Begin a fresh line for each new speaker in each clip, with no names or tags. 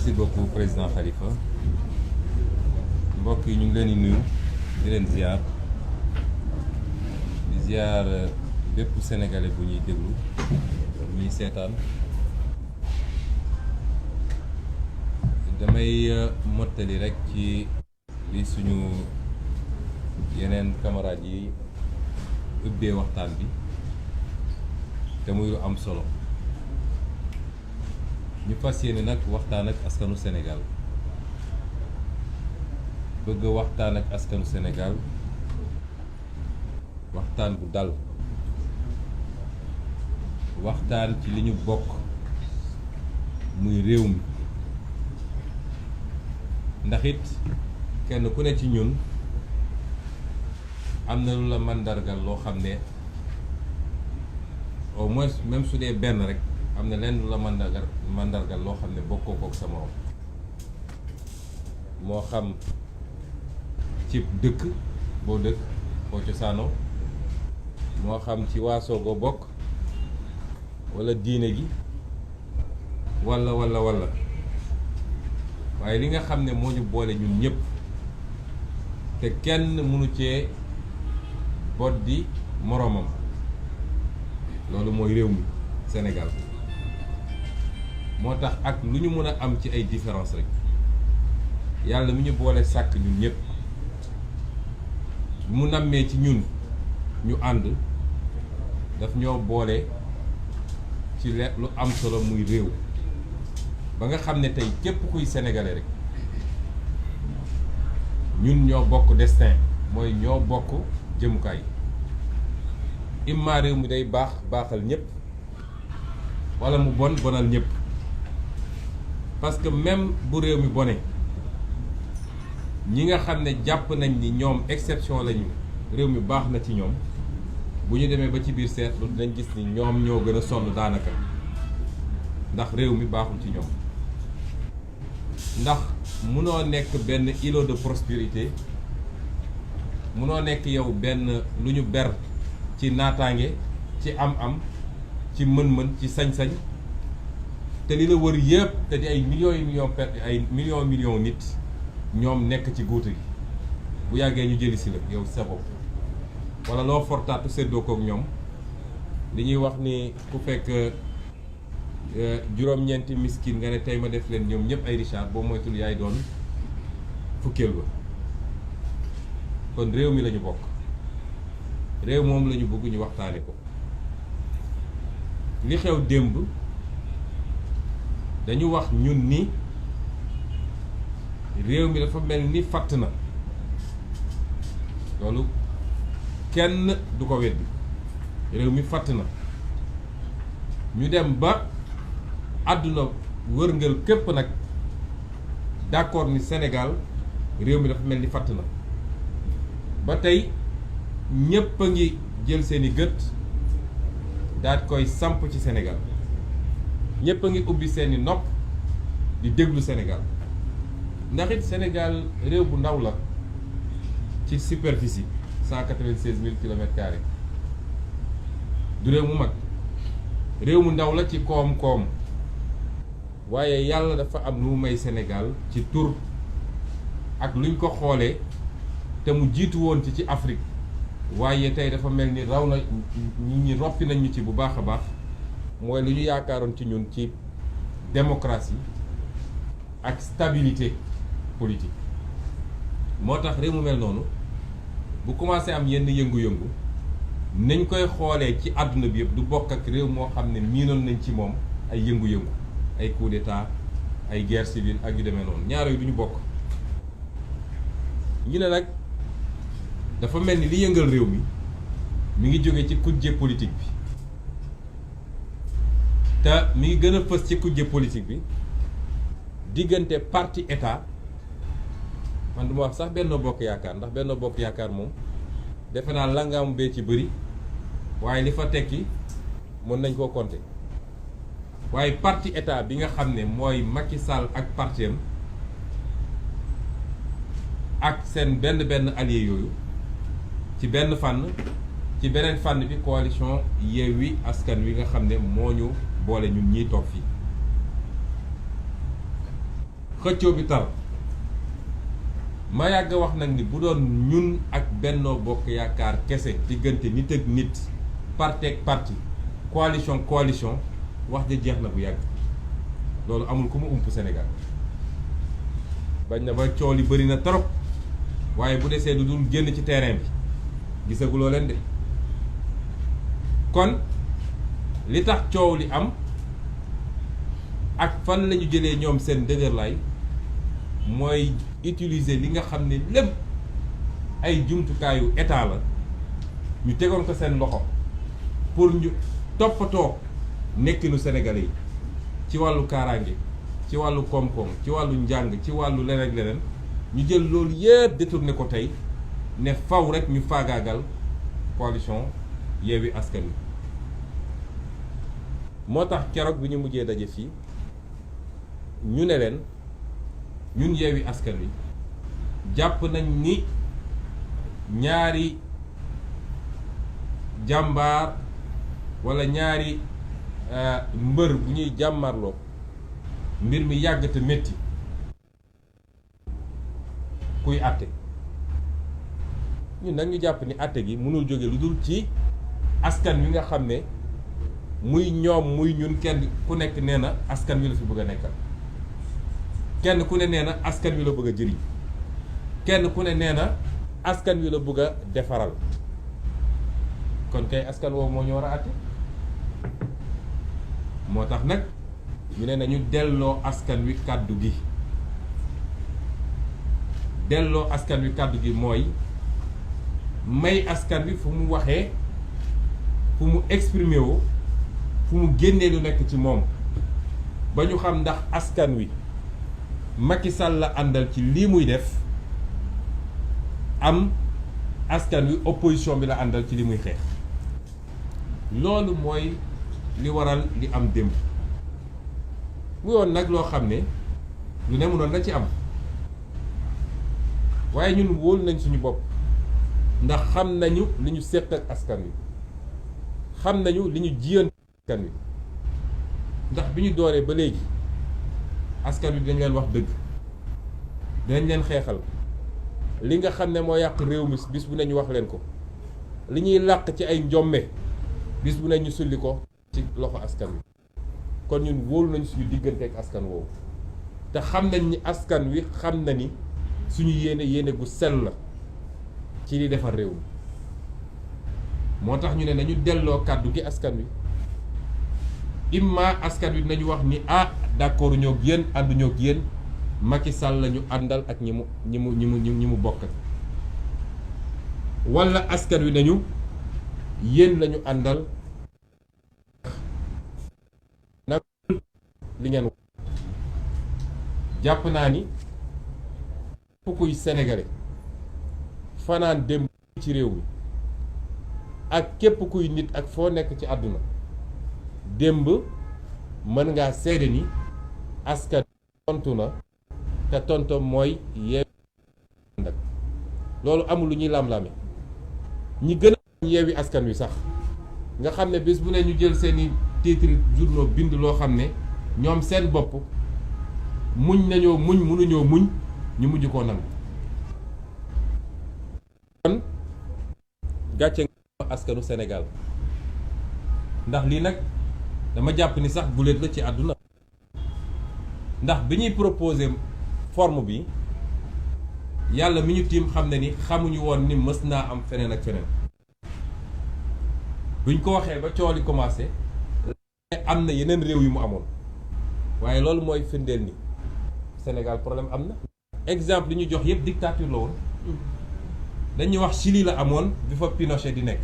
merci beaucoup président Khalifa mbokk yi ñu ngi leen di nuyu di leen ziar bépp sénégalais bu ñuy déglu ñuy seetaan damay mottali rek ci li suñu yeneen camarades yi ubbee waxtaan bi te muy lu am solo ñu fas yéene nag waxtaan ak askanu Sénégal bëgg waxtaan ak askanu Sénégal waxtaan bu dal waxtaan ci li ñu bokk muy réew mi ndax it kenn ku ne ci ñun am na lu la màndargal loo xam ne au moins même su dee benn rek am na lenn lu la màndargal loo xam ne bokkoo kook sa morom moo xam ci dëkk boo cosaanoo moo xam ci waasoo goo bokk walla diine gi walla waaye li nga xam ne moo ñu boole ñun ñëpp te kenn mënu cee boddi moroomam loolu mooy réew mi Sénégal moo tax ak lu ñu mën a am ci ay différence rek yàlla mi ñu boole sàkk ñun ñëpp mu nammee ci ñun ñu ànd daf ñoo boole ci lu am solo muy réew ba nga xam ne tey képp kuy sénégalais rek ñun ñoo bokk destin mooy ñoo bokk jëmukaay imma réew mi day baaxal ñëpp walla mu bonal ñëpp parce que même bu réew mi bone ñi nga xam ne jàpp nañ ni ñoom exception lañu réew mi baax na ci ñoom bu ñu demee ba ci biir seetlu dinañ gis ni ñoom ñoo gën a sonn daanaka ndax réew mi baaxul ci ñoom ndax munoo nekk benn îlot de prospérité munoo nekk yow benn lu ñu ber ci naataange ci am-am ci mën-mën ci sañ-sañ te li la wër yëpp te di ay millions nit ñoom nekk ci guuta gi bu yàggee ñu jëli si la yow sa bopp wala loo fortaatu séddoo kook ñoom li ñuy wax ni ku fekk juróom-ñeenti miskin nga ne tey ma def leen ñoom ñëpp ay Richard boo moytul yaay doon fukkeel ba kon réew mi lañu bokk réew moom lañu bëgg ñu waxtaane ko li xew démb dañu wax ñun ni réew mi dafa mel ni fatt na loolu kenn du ko weddi réew mi fatt na ñu dem ba àdduna wërngal képp nag d'accord ni Sénégal réew mi dafa mel ni fatt na ba tey ñépp a ngi jël seeni gët daat koy samp ci Sénégal ñépp a ngi ubbi seeni nopp di déglu Sénégal ndax it Sénégal réew bu ndaw la ci superficie 196 000 kilomètres carrés du réew mu mag réew mu ndaw la ci koom-koom waaye yàlla dafa am lu mu may Sénégal ci tur ak luñ ko xoolee te mu jiitu woon ci Afrique waaye tey dafa mel ni raw na ñi roppi nañ ñu ci bu baax a baax mooy lu ñu yaakaaroon ci ñun ci démocratie ak stabilité politique moo tax réew mu mel noonu bu commencé am yenn yëngu-yëngu nañ koy xoolee ci àdduna bi yëpp du bokk ak réew moo xam ne miinoon nañ ci moom ay yëngu-yëngu ay coup d'état ay guerre civile ak yu demee noonu ñaar yooyu du ñu bokk ñu ne nag dafa mel ni li yëngal réew mi ngi jóge ci kujje politique bi te mi ngi gën a fës ci kujje politique bi diggante parti état man du ma wax sax Benno Bokk Yaakaar ndax Benno Bokk Yaakaar moom defe naa langaam bee ci bëri waaye li fa tekki mën nañ koo compter waaye parti état bi nga xam ne mooy Macky Sall ak partem ak seen benn allié yooyu ci benn fànn ci beneen fànn bi coalition Yewwi Askan Wi nga xam ne moo ñu boole ñun ñiy toog fii xëccoo bi tar ma yàgg wax nag ni bu doon ñun ak Benno Bokk Yaakaar kese diggante nit ak nit parti ak parti coalition wax ja jeex na bu yàgg loolu amul ku mu ump Sénégal bañ na ba coow li bëri na trop waaye bu desee lu dul génn ci terrain bi gisaguloo leen de kon li tax coow li am ak fan lañu jëlee ñoom seen dëgërlaay mooy utiliser li nga xam ne lépp ay jumtukaayu état la ñu tegoon ko seen loxo pour ñu toppatoo nekkinu Sénégalais yi ci wàllu kaaraange ci wàllu koom-koom ci wàllu njàng ci wàllu leneen leneen ñu jël loolu yëpp détourné ko tey ne faw rek ñu faagaagal coalition Yewwi Askan Wi moo tax keroog bi ñu mujjee daje fii ñu ne leen ñun Yewwi Askan Wi jàpp nañ ni ñaari jàmbaar walla ñaari mbër bu ñuy jàmmarloo mbir mi yàgg te métti kuy àtte ñun nag ñu jàpp ni àtte gi mënul jóge lu dul ci askan wi nga xam ne muy ñoom muy ñun kenn ku nekk nee na askan wi la fi bëgg a nekkal kenn ku ne nee na askan wi la bëgg a jëriñ kenn ku ne nee na askan wi la bëgg a defaral kon kay askan woowu moo ñu war a àtte moo tax nag ñu ne nañu delloo askan wi kàddu gi delloo askan wi kàddu gi mooy may askan wi fu mu waxee fu mu exprimer woo fu mu génnee lu nekk ci moom ba ñu xam ndax askan wi Macky Sall la àndal ci lii muy def am askan wi opposition bi la àndal ci li muy xeex loolu mooy li waral li am démb mu yoon nag loo xam ne lu ne mënoon na ci am waaye ñun wóolu nañ suñu bopp ndax xam nañu li ñu séq ak askan wi xam nañu li ñu jiyan askan wi ndax bi ñu dooree ba léegi askan wi dañ leen wax dëgg dinañ leen xeexal li nga xam ne moo yàq réew mi bis bu ne ñu wax leen ko li ñuy làq ci ay njomme bis bu ne ñu sulli ko ci loxo askan wi kon ñun wóolu nañ suñu diggante ak askan woowu te xam nañ ni askan wi xam na ni suñu yéene gu sell la ci li defar réew mi moo tax ñu ne nañu delloo kàddu gi askan wi imma askan wi dinañu wax ni d'accord ñoo ak yéen ànduñoo ak yéen Macky Sall lañu àndal ak ñi mu bokk walla askan wi nañu yéen lañu àndal nag li ngeen jàpp naa ni fu kuy sénégalais fanaan démb ci réew mi ak képp kuy nit ak foo nekk ci àdduna démb mën ngaa seede ni askan tontu na te tontom mooy Yewwi Askan Wi loolu amul lu ñuy lam-lame ñi gën a Yewwi Askan Wi sax nga xam ne bés bu ne ñu jël seeni titre journaux bind loo xam ne ñoom seen bopp muñ nañoo muñ mënuñoo muñ ñu mujj koo nangu kon gàcce nga askanu Sénégal ndax lii nag dama jàpp ni sax guléet la ci àdduna ndax bi ñuy proposé forme bi yàlla mi ñu tiim xam ne ni xamuñu woon ni mës naa am feneen ak feneen buñ ko waxee ba coow li commencé am na yeneen réew yu mu amoon waaye loolu mooy firndeel ni Sénégal problème am na exemple li ñu jox yëpp dictature la woon dañuy wax Chili la amoon bi fa Pinochet di nekk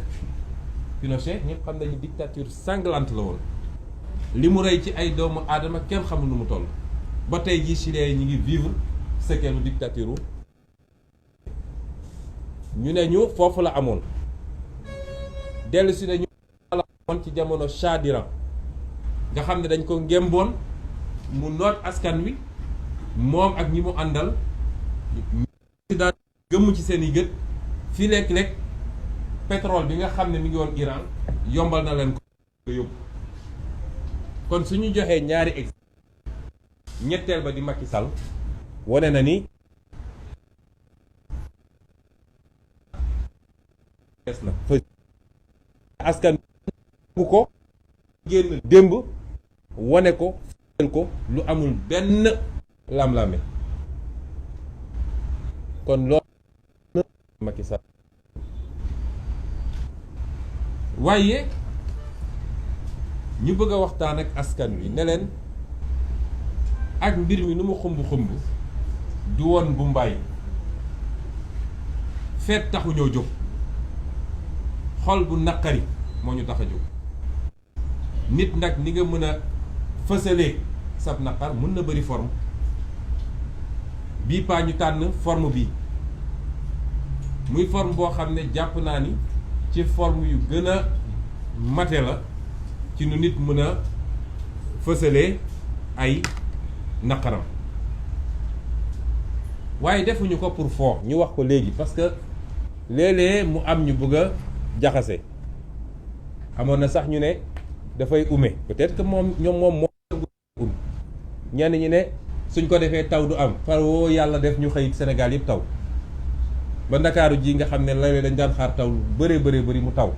Pinochet ñëpp xam nañu dictature sanglante la woon li mu rey ci ay doomu aadama kenn xamul nu mu toll ba tey jii Chiliens yi ñu ngi vivre sekeelu dictature ñu ne ñu foofu la amoon dellu si ne ñu la amoon ci jamono Shah d'Iran nga xam ne dañ ko ngémboon mu noot askan wi moom ak ñi mu àndal ñu daan gëmm ci seen i gët fii lekk-lekk pétrole bi nga xam ne mi ngi woon Iran yombal na leen ko yóbbu kon suñu joxee ñaari exemple ñetteel ba di Macky Sall wane na ni na askan ko génn démb wane ko lu amul benn lam-lame kon loolu Macky Sall waaye ñu bëgg a waxtaan ak askan wi ne leen ak mbir mi nu mu xumb du woon bu mbaay feet taxu ñoo jóg xol bu naqari moo ñu tax a jóg nit nag ni nga mën a fësalee sab naqar mën na bëri forme bii paa ñu tànn forme bii muy forme boo xam ne jàpp naa ni ci forme yu gën a mate la ci nu nit mën a fësalee ay naqaram waaye defuñu ko pour foo ñu wax ko léegi parce que léeg-léeg mu am ñu bëgg a jaxase amoon na sax ñu ne dafay ume peut-être que moom ñenn ñi ne suñ ko defee taw du am far woo yàlla def ñu xëy Sénégal yëpp taw ba Ndakaaru ji nga xam ne la dañ daan xaar taw bëree bëri mu taw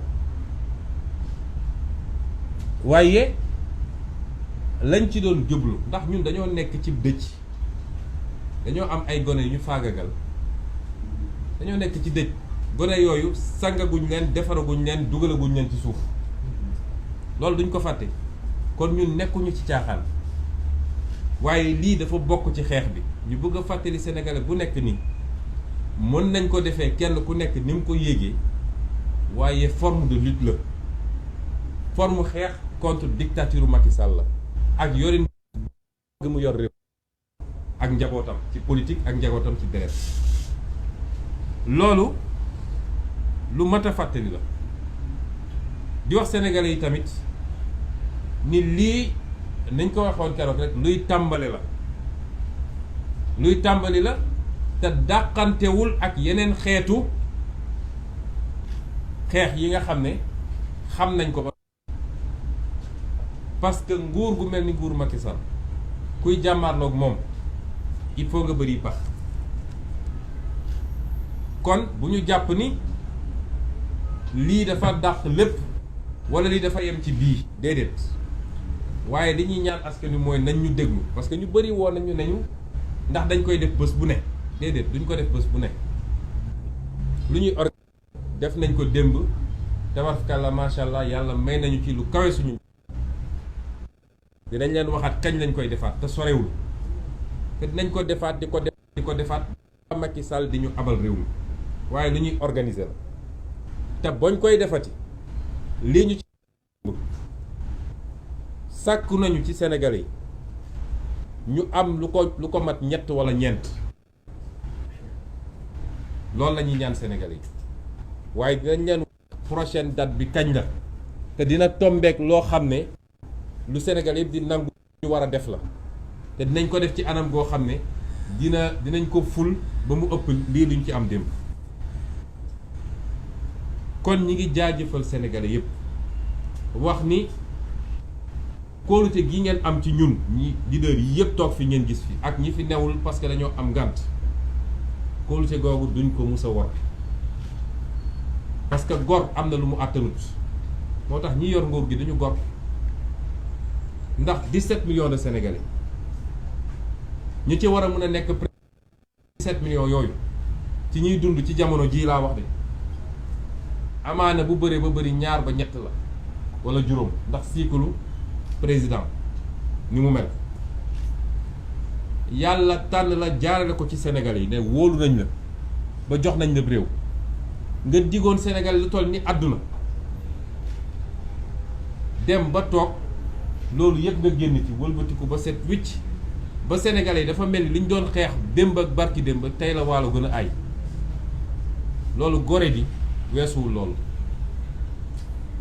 waaye lañ ci doon jublu ndax ñun dañoo nekk ci dëj dañoo am ay gone yu ñu faagagal dañoo nekk ci dëj gone yooyu sangaguñ leen defaraguñ leen dugalaguñ leen ci suuf loolu duñ ko fàtte kon ñun nekkuñu ci caaxaan waaye lii dafa bokk ci xeex bi ñu bëgg a fàttali Sénégalais bu nekk nii mën nañ ko defee kenn ku nekk ni mu ko yéegee waaye forme de lutte la forme xeex contre dictature Macky Sall la ak yorin gi mu yor réew ak njabootam ci politique ak njabootam ci deret loolu lu mat a fàttali la di wax sénégalais yi tamit ni lii nañ ko waxoon keroog rek luy tàmbali la te dàqantewul ak yeneen xeetu xeex yi nga xam ne xam nañ ko ba parce que nguur gu mel ni nguur Macky Sall kuy jàmmaarloog moom il faut nga bëri pax kon bu ñu jàpp ni lii dafa dàq lépp wala lii dafa yem ci bii déedéet waaye li ñuy ñaan askan wi mooy nañ ñu déglu parce que ñu bëri woon nañu ndax dañ koy def bés bu ne déedéet duñ ko def bés bu ne lu ñuy def nañ ko démb tabarkalla macha allah yàlla may nañu ci lu kawe suñu dinañ leen waxaat kañ lañ koy defaat te sorewul te dinañ ko defaat di ko defaat Macky Sall di ñu abal réew mi waaye lu ñuy organiser la te bañ koy defati lii ñu ci sàkku nañu ci Sénégalais yi ñu am lu ko mat ñett wala ñeent loolu la ñuy ñaan Sénégalais yi waaye dinañ leen prochaine date bi kañ la te dina tombeek loo xam ne lu Sénégalais yëpp di nangu ñu war a def la te dinañ ko def ci anam goo xam ne dinañ ko ful ba mu ëpp lii luñ ci am démb kon ñi ngi jaajëfal Sénégalais yëpp wax ni kóolute gi ngeen am ci ñun ñi leader yi yëpp toog fi ngeen gis fi ak ñi fi newul parce que dañoo am ngànt kóolute googu duñ ko mus a war parce que gor am na lu mu àttanut moo tax ñi yor nguur gi duñu gor ndax 17 millions de Sénégalais ñi ci war a mën a nekk 17 millions yooyu ci ñuy dund ci jamono jii laa wax de amaana bu bëree ba bëri ñaar ba ñett la wala juróom ndax cycle président ni mu mel yàlla tànn la jaarale ko ci Sénégalais yi ne wóolu nañ la ba jox nañ la réew nga digoon Sénégal lu toll ni àdduna dem ba toog loolu yëpp nga génn ci wëlbatiku ba set wicc ba Sénégalais yi dafa mel ni li ñu doon xeex démb ak barki démb tey la waalo gën a ay loolu gore di weesuwul loolu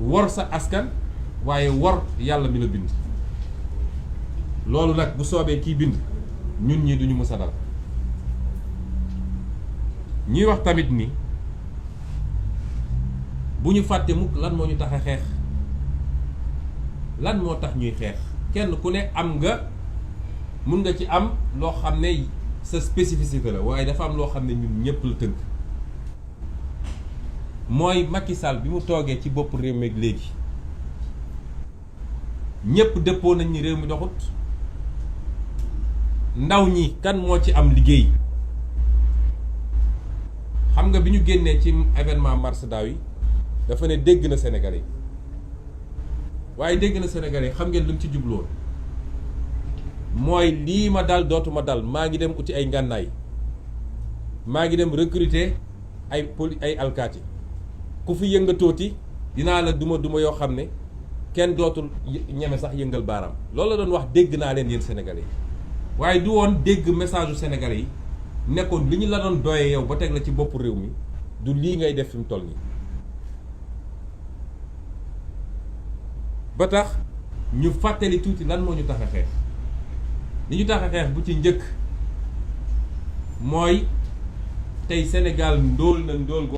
wor sa askan waaye wor yàlla mi la bind loolu nag bu soobee kiy bind ñun ñi duñu mës a dal ñuy wax tamit ni bu ñu fàtte mukk lan moo ñu tax a xeex lan moo tax ñuy xeex kenn ku ne am nga mun nga ci am loo xam ne sa spécificité la waaye dafa am loo xam ne ñun ñëpp la tënk mooy Macky Sall bi mu toogee ci bopp réew mi léegi ñëpp dëppoo nañ ni réew mi doxut ndaw ñi kan moo ci am liggéey. xam nga bi ñu génnee ci événement mars daaw yi dafa ne dégg na Sénégalais yi waaye dégg na Sénégalais yi xam ngeen lu mu ci jubloon mooy lii ma dal dootuma dal maa ngi dem uti ay ngànnaay maa ngi dem recruter ay alkaati ku fi yëngatooti dinaa la duma yoo xam ne kenn dootul ñeme sax yëngal baaraam loolu la doon wax dégg naa leen yéen Sénégalais yi waaye du woon dégg message u Sénégalais yi nekkoon li ñu la doon doyee yow ba teg la ci bopp réew mi du lii ngay def fi mu toll nii ba tax ñu fàttali tuuti lan moo ñu tax a xeex li ñu tax a xeex bu ci njëkk mooy tey Sénégal ndóol na ndóol go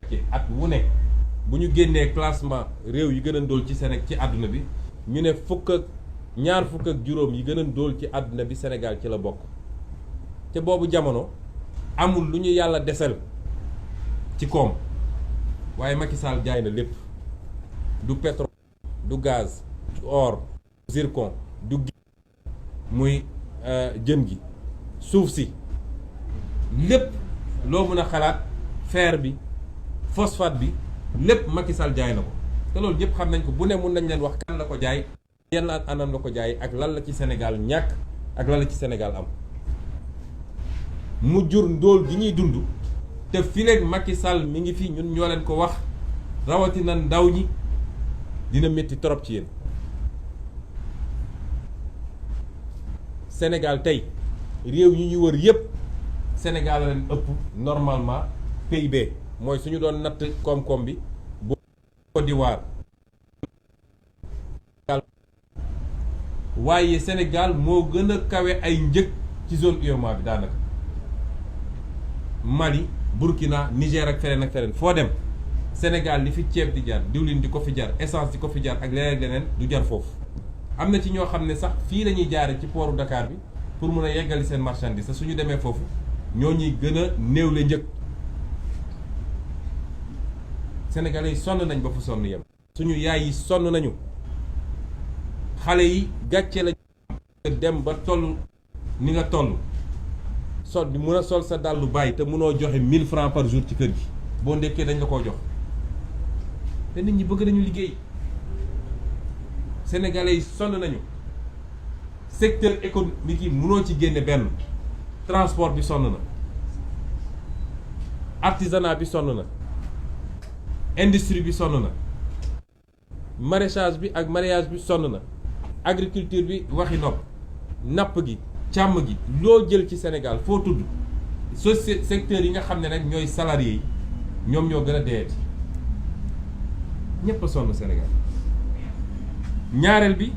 ci at wu ne bu ñu génnee classement réew yi gën a ndóol ci Sénégal ci àdduna bi ñu ne ñaar fukk ak juróom yi gën a ndóol ci àdduna bi Sénégal ci la bokk te boobu jamono amul lu ñu yàlla desal ci koom waaye Macky Sall jaay na lépp du pétrole du gaz du or zircon du muy jën gi suuf si lépp loo mën a xalaat fer bi phosphate bi lépp Macky Sall jaay na ko te loolu ñëpp xam nañ ko bu ne mun nañ leen wax kan la ko jaay yenn anam la ko jaay ak lan la ci Sénégal ñàkk ak lan la ci Sénégal am mu jur ndóol gi ñuy dund te fileeg Macky Sall mi ngi fi ñun ñoo leen ko wax rawatina ndaw ñi dina métti trop ci yéen Sénégal tey réew yi ñu wër yépp Sénégal leen ëpp normalement PIB mooy suñu doon natt koom-koom bi bu Côte d'Ivoire waaye Sénégal moo gën a kawe ay njëg ci zone UEMOA bi daanaka Mali Burkina Niger ak feneen foo dem Sénégal li fi ceeb di jar diwlin di ko fi jar essence di ko fi jar ak leneen du jar foofu am na ci ñoo xam ne sax fii lañuy jaare ci pooru Dakar bi pour mun a yeggali seen marchandise sa suñu demee foofu ñoo ñuy gën a néewle njëg Sénégalais yi sonn nañ ba fu sonn yem suñu yaay yi sonn nañu xale yi gàcce la dem ba toll ni nga toll sol di mun a sol sa dàllu bàyyi te munoo joxe 1000 francs par jour ci kër gi boo ndekkee dañ la koo jox te nit ñi bëgg nañu liggéey Sénégalais yi sonn nañu secteur économique yi munoo ci génne benn transport bi sonn na artisanat bi sonn na industrie bi sonn na maraîchage bi ak mareyage bi sonn na agriculture bi waxi nopp napp gi càmm gi loo jël ci Sénégal foo tudd secteur yi nga xam ne nag ñooy salariés yi ñoom ñoo gën a deeti ñépp a sonn Sénégal ñaareel bi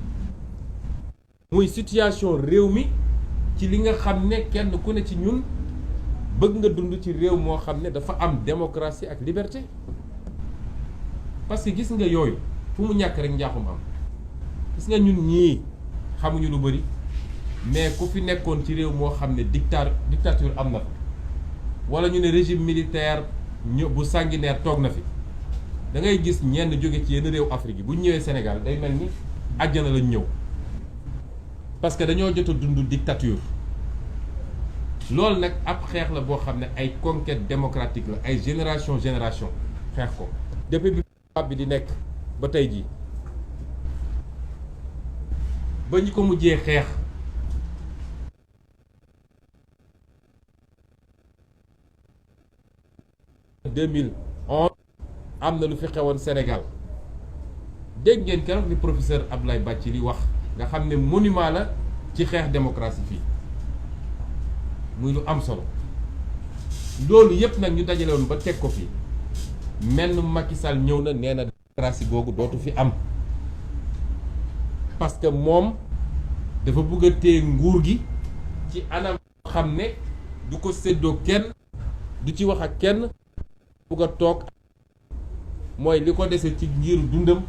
muy situation réew mi ci li nga xam ne kenn ku ne ci ñun bëgg nga dund ci réew moo xam ne dafa am démocratie ak liberté parce que gis nga yooyu fu mu ñàkk rek njaaxum am gis nga ñun ñii xamuñu lu bari mais ku fi nekkoon ci réew moo xam ne dictature am na fa wala ñu ne régime militaire bu sanguinaire toog na fi da ngay gis ñenn jóge ci yenn réew Afrique yi bu ñu ñëwee Sénégal day mel ni àjjana lañ ñëw parce que dañoo jot a dund dictature loolu nag ab xeex la boo xam ne ay conquête démocratique la ay génération xeex ko depuis bi bi di nekk ba tey jii ba ñu ko mujjee xeex am na lu fi xewoon Sénégal dégg ngeen keroog li professeur Abdoulaye Bathily wax nga xam ne monument la ci xeex démocratie fii muy lu am solo loolu yépp nag ñu dajale woon ba teg ko fii menn Macky Sall ñëw na nee na démocratie googu dootu fi am parce que moom dafa bëgg a téye nguur gi ci anam xam ne du ko séddoo kenn du ci wax ak kenn bëgg a toog mooy li ko dese ci ngiru dundam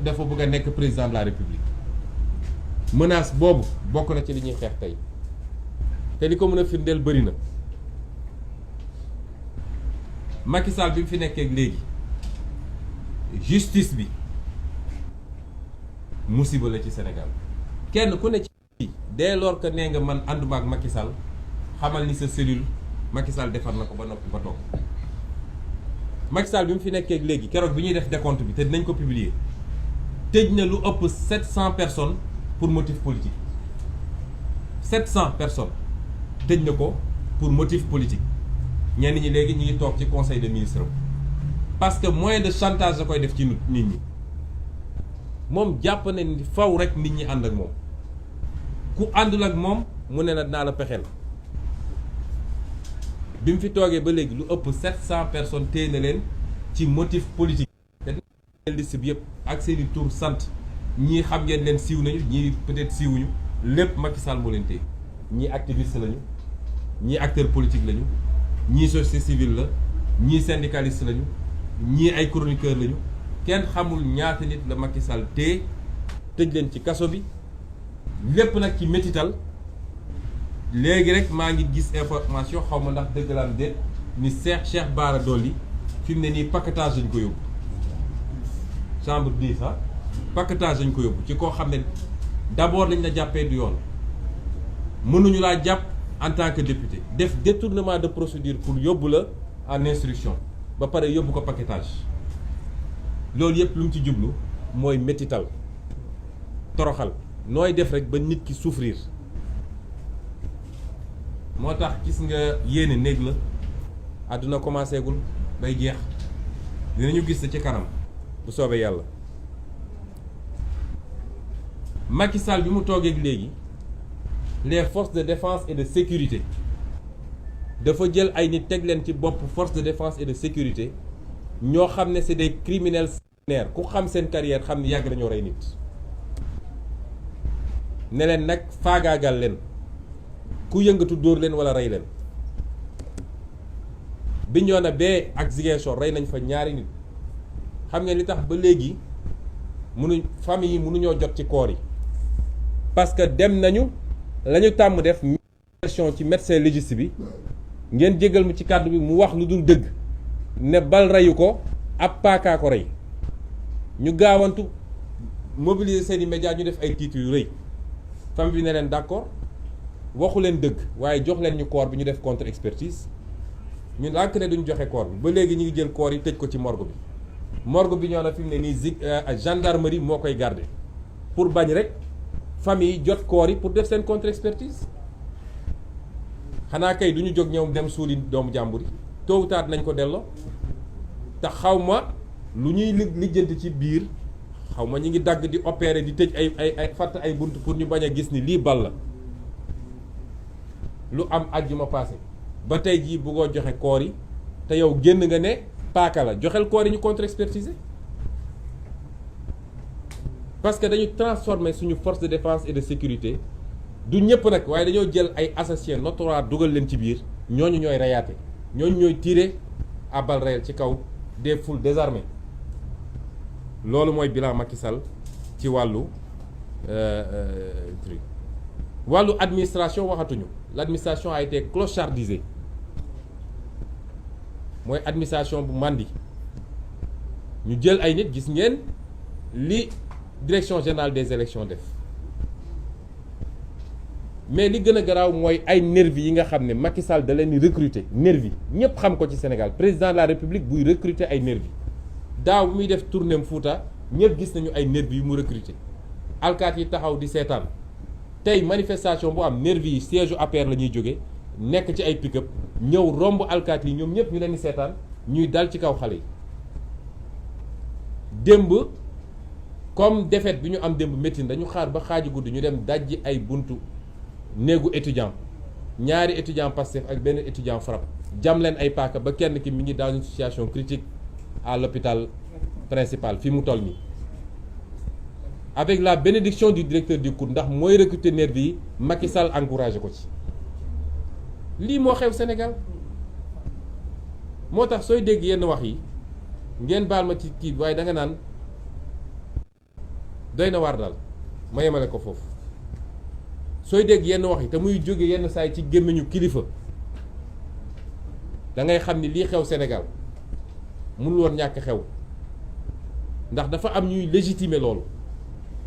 dafa bëgg a nekk président de la république menace boobu bokk na ci li ñuy xeex tey te li ko mën a firndeel bëri na. Macky Sall bi mu fi nekkee léegi justice bi musiba la ci Sénégal kenn ku ne ci dès lors que nee nga man ànduma ak Macky Sall xamal ni sa cellule Macky Sall defar na ko ba noppi ba toog. Macky Sall bi mu fi nekkee léegi keroog bi ñuy def décompte bi te dinañ ko publier tëj na lu ëpp 700 personnes pour motif politique 700 personnes tëj na ko pour motif politique. ñenn ñi léegi ñu ngi toog ci conseil de ministres parce que moyen de chantage da koy def ci nit ñi moom jàpp na ni faw rek nit ñi ànd ak moom ku àndul ak moom mu ne la naa la pexeel bi mu fi toogee ba léegi lu ëpp 700 personnes téye na leen ci motif politique. te liste bi yëpp ak seeni tur sant ñii xam ngeen leen siiw nañu ñii peut-être siiwuñu lépp Macky Sall moo leen téye ñii activiste lañu ñii acteur politique lañu. ñii société civile la ñii syndicaliste lañu ñii ay chroniqueur lañu kenn xamul ñaata nit la Macky Sall téye tëj leen ci kaso bi lépp nag ci métital. léegi rek maa ngi gis information xaw ma ndax dëgg la am déet ni Cheikh Bara Dolly fi mu ne nii paquetage lañ ko yóbbu chambre 10 sax paquetage lañ ko yóbbu ci koo xam ne d'abord lañ la jàppee du yoon mënuñu laa jàpp en tant que député def détournement de procédure pour yóbbu la en instruction ba pare yóbbu ko paquetage loolu yëpp lu mu ci jublu mooy métital toroxal nooy def rek ba nit ki souffrir. moo tax gis nga yéene néeg la àdduna commencé gul bay jeex dinañu gis ci kanam bu soobee yàlla. Macky Sall bi mu toogee léegi les forces de défense et de sécurité dafa jël ay nit teg leen ci bopp force de défense et de sécurité ñoo xam ne c'est des criminels sanguinaires ku xam seen carrière xam ne yàgg nañoo rey nit ne leen nag faagaagal leen. ku yëngatu dóor leen wala rey leen Bignona bee ak Ziguinchor rey nañ fa ñaari nit xam ngeen li tax ba léegi famille yi mënuñoo jot ci koor yi parce que dem nañu la ñu tàmm def version ci médecin légiste bi ngeen jégal mu ci kàddu bi mu wax lu dul dëgg ne bal reyu ko ab paakaa ko rey ñu gaawantu mobiliser seeni médias ñu def ay titres yu rëy famille bi ne leen d'accord waxu leen dëgg waaye jox leen ñu corps bi ñu def contre expertise ñun lànk ne duñ joxe corps bi ba léegi ñu ngi jël corps yi tëj ko ci morgue bi ñoo na fi mu ne nii gendarmerie moo koy garder pour bañ rek famille yi jot corps yi pour def seen contre expertise xanaa kay du ñu jóg ñëw dem suuli doomu jàmbur yi tôt ou tard nañ ko delloo te xaw ma lu ñuy lijjanti ci biir xaw ma ñu ngi dagg di opérer di tëj ay fatt ay bunt pour ñu bañ a gis ni lii bal la lu am àjjuma passé ba tey jii bëggoo joxe koor yi te yow génn nga ne paaka la joxel koor yi ñu contre expertiser parce que dañu transformer suñu force de défense et de sécurité du ñëpp nag waaye dañoo jël ay assassins notoires dugal leen ci biir ñooñu ñooy reyaate ñooñu ñooy tirer à balles réelles ci kaw des foules désarmées loolu mooy bilan Macky Sall ci wàllu truc wàllu administration waxatuñu l'administration a été clochardisée mooy administration bu màndi ñu jël ay nit gis ngeen li direction générale des élections def mais li gën a garaaw mooy ay nervi yi nga xam ne Macky Sall da leen di recruter nervi ñëpp xam ko ci Sénégal président de la République buy recruter ay nervi daaw bu muy def tournéem Fouta ñëpp gis nañu ay nervi yu mu recruter alkaat yi taxaw di seetaan tey manifestation bu am nervi yi siège u APR la ñuy jóge nekk ci ay pick-up ñëw romb alkaat yi ñoom ñëpp ñu leen di seetaan ñuy dal ci kaw xale yi démb comme défaite bi ñu am démb métti dañu xaar ba xaaju guddi ñu dem dajji ay buntu néegu étudiant ñaari étudiant Pastef ak benn étudiant FRAPP jam leen ay paaka ba kenn ki mi ngi dans une situation critique à l'hôpital principal fi mu toll nii avec la bénédiction du directeur du COUD ndax mooy recruter nervi yi Macky Sall encouragé ko ci lii moo xew Sénégal moo tax sooy dégg yenn wax yi ngeen baal ma ci kii waaye da nga naan doy na waar daal ma yemale ko foofu sooy dégg yenn wax yi te muy jóge yenn saay ci gémmiñu kilifa da ngay xam ni lii xew Sénégal mënul woon ñàkk xew ndax dafa am ñuy légitimer loolu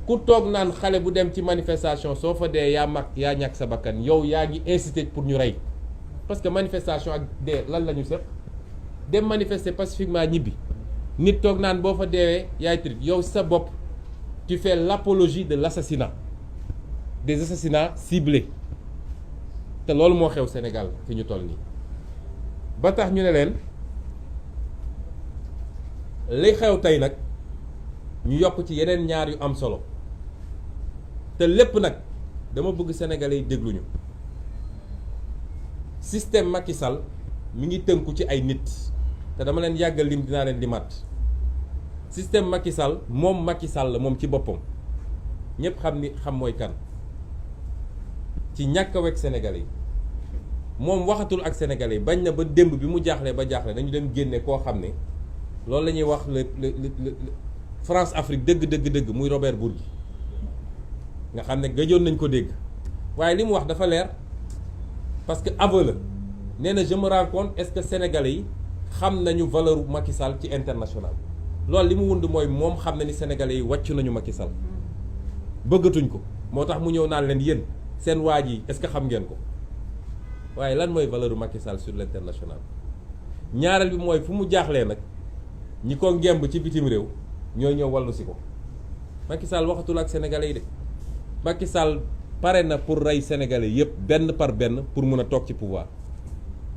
ku toog naan xale bu dem ci manifestation soo fa dee yaa mag yaa ñàkk sa bakkan yow yaa ngi incité pour ñu rey parce que manifestation ak dee lan la ñu sëq dem manifester pacifiquement ñibbi nit toog naan boo fa deewee yaay trit yow sa bopp tu fais l'apologie de l'assassinat, des assassinats ciblés te loolu moo xew Sénégal fi ñu toll nii ba tax ñu ne leen li xew tey nag ñu yokk ci yeneen ñaar yu am solo te lépp nag dama bëgg sénégalais yi dégluñu système Macky Sall mi ngi tënku ci ay nit te dama leen yàggal lim dinaa leen limaat système Macky Sall moom Macky Sall moom ci boppam ñëpp xam mooy kan ci ñàkk a wekk sénégalais yi moom waxatul ak sénégalais yi bañ na ba démb bi mu jaaxlee ba jaaxle dañu dem génne koo xam ne loolu la ñuy wax le France Afrique dëgg muy Robert Bourgi nga xam ne gëjoon nañ ko dégg waaye li mu wax dafa leer parce que aveu la nee na je me rends compte est-ce que sénégalais yi xam nañu valeur Macky Sall ci international loolu li mu wund mooy moom xam na ni sénégalais yi wàccu nañu Macky Sall bëggatuñ ko moo tax mu ñëw naan leen yéen seen waa ji est-ce que xam ngeen ko waaye lan mooy valeur Macky Sall sur l'international ñaareel bi mooy fu mu jaaxlee nag ñi ko ngemb ci bitim réew ñooy ñëw wallu si ko Macky Sall waxatul ak sénégalais yi de Macky Sall pare na pour rey sénégalais yépp benn par benn pour mun a toog ci pouvoir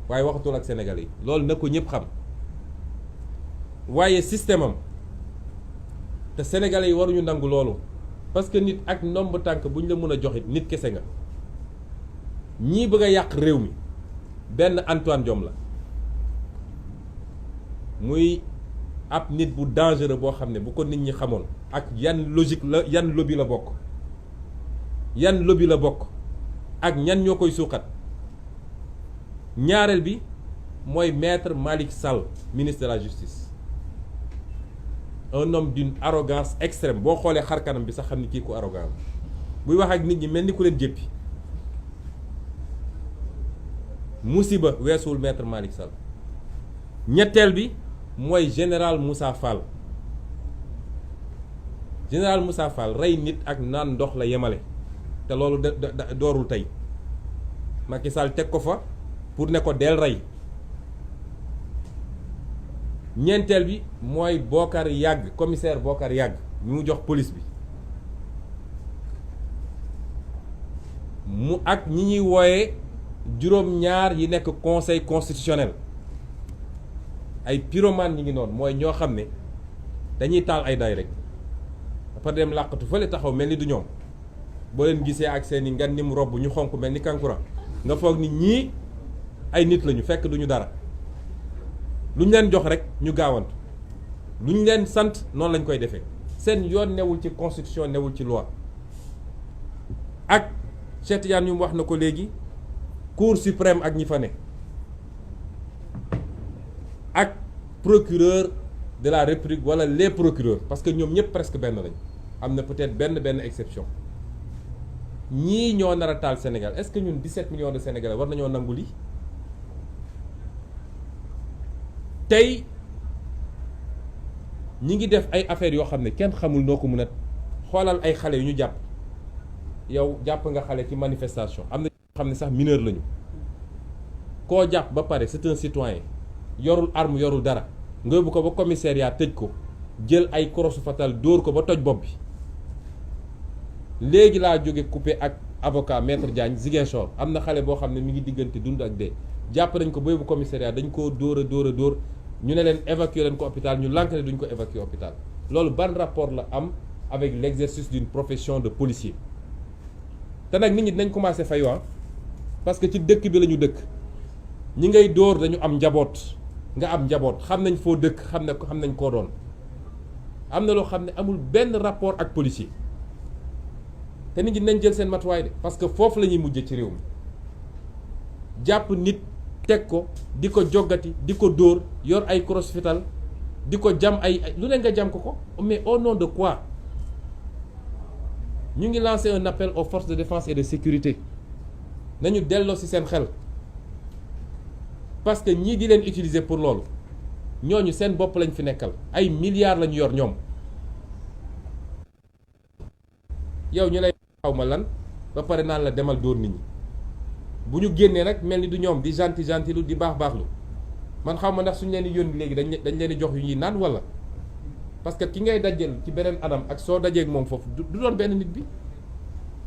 waaye waxatul ak sénégalais yi loolu na ko ñëpp xam waaye système am te sénégalais yi waruñu nangu loolu parce que nit ak ndomb tànk bu ñu la mën a joxit nit kese nga ñii bëgg a yàq réew mi benn Antoine Diome la muy ab nit bu dangereux boo xam ne bu ko nit ñi xamoon ak yan logique la yan lobby la bokk ak ñan ñoo koy suuxat ñaareel bi mooy maître Malick Sall ministre de la justice un homme d'une arrogance extrême boo xoolee xar kanam bi sax xam ni kii ku arrogant buy wax ak nit ñi mel ni ku leen jéppi musiba weesuwul maître Malick Sall ñetteel bi mooy général Moussa Fall rey nit ak naan ndox la yemale te loolu doorul tey Macky Sall teg ko fa pour ne ko del rey ñeenteel bi mooy Bokar Yàgg commissaire Bokar Yàgg ñu mu jox police bi mu ak ñi ñuy wooye juróom-ñaar yi nekk conseil constitutionnel ay pyromane ñi ngi noonu mooy ñoo xam ne dañuy taal ay day rek dafa dem làqatu fële taxaw mel ni du ñoom boo leen gisee ak seeni ngan ni mu robb ñu xonk mel ni kankura nga foog ni ñii ay nit lañu fekk duñu dara lu ñu leen jox rek ñu gaawantu lu ñu leen sant noonu lañ koy defee seen yoon newul ci constitution newul ci loi ak Cheikh Tidiane ñu wax na ko léegi cour suprême ak ñi fa ne ak procureur de la république wala les procureurs parce que ñoom ñëpp presque benn lañ am na peut-être benn exception ñii ñoo nar a taal Sénégal est-ce que ñun 17 millions de Sénégalais war nañoo nangu lii tey ñi ngi def ay affaires yoo xam ne kenn xamul noo ko mën a xoolal ay xale yu ñu jàpp yow jàpp nga xale ci manifestation am na ñoo xam ne sax mineur lañu koo jàpp ba pare c'est un citoyen yorul arme yorul dara nga yóbbu ko ba commissariat tëj ko jël ay korosu fatal dóor ko ba toj bopp bi léegi laa jóge coupé ak avocat maître Diagne Ziguinchor am na xale boo xam ne mi ngi diggante dund ak dee jàpp nañ ko ba yóbbu commissariat dañ koo dóor a dóor ñu ne leen évacuer leen ko hôpital ñu lànk ne duñ ko évacuer hôpital loolu ban rapport la am avec l'exercice d'une profession de policier te nag nit ñi dinañ commencer fayu parce que ci dëkk bi la ñu dëkk ñi ngay dóor dañu am njaboot nga am njaboot xam nañ foo dëkk xam nañ koo doon am na loo xam ne amul benn rapport ak policier te nit ñi dinañ jël seen matuwaay de parce que foofu la ñuy mujjee ci réew mi jàpp nit teg ko di ko joggati di ko dóor yor ay crosse fital di ko jam ay lu ne nga jam ko mais au nom de quoi ñu ngi lancer un appel aux forces de défense et de sécurité nañu delloo ci seen xel parce que ñii di leen utiliser pour loolu ñooñu seen bopp lañ fi nekkal ay milliards lañu yor ñoom yow ñu lay xaw ma lan ba pare naan la demal dóor nit ñi bu ñu génnee nag mel ni du ñoom di gentil lu di baax lu man xaw ma ndax suñu leen di yónni léegi dañ leen di jox yu ñuy naan wala parce que ki ngay dajeel ci beneen anam ak soo dajeeg moom foofu du doon benn nit bi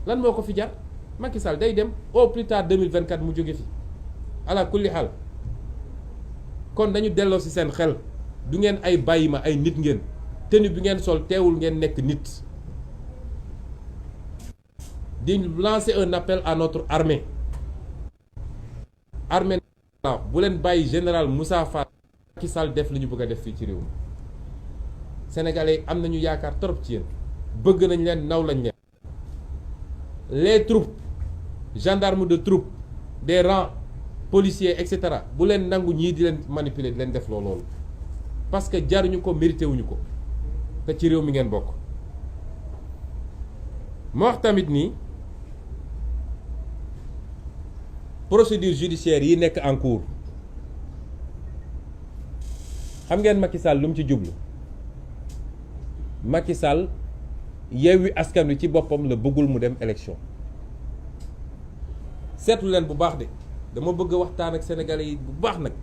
lan moo ko fi jar Macky Sall day dem au plus tard 2024 mu jóge fi ala kulli xaal kon dañu delloo ci seen xel du ngeen ay bàyyi ma ay nit ngeen tenue bi ngeen sol teewul ngeen nekk nit di lancer un appel à notre armée bu leen bàyyi général Moussa Fall Macky Sall def li ñu bëgg a def fii ci réew mi sénégalais am nañu yaakaar trop ci yéen bëgg nañ leen naw lañ leen les troupes gendarmes de troupes des rangs policiers et cetera bu leen nangu ñii di leen manipuler di leen def loolu parce que jaruñu ko mérité wuñu ko te ci réew mi ngeen bokk ma wax tamit nii procédure judiciaire yi nekk en cours xam ngeen Macky Sall lu mu ci jublu Macky Sall Yewwi Askan Wi ci boppam la bëggul mu dem élection seetlu leen bu baax de dama bëgg a waxtaan ak sénégalais yi bu baax nag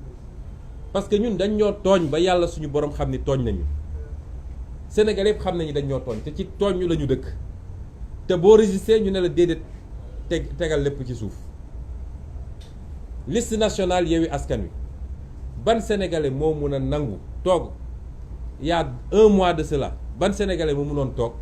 parce que ñun dañ ñoo tooñ ba yàlla suñu borom xam ni tooñ nañu sénégalais yëpp xam nañu dañ ñoo tooñ te ci tooñ ñu la ñu dëkk te boo résister ñu ne la déedéet tegal lépp ci suuf liste nationale Yewwi Askan Wi ban sénégalais moo mun a nangu toog il y a un mois de cela ban sénégalais moo munoon toog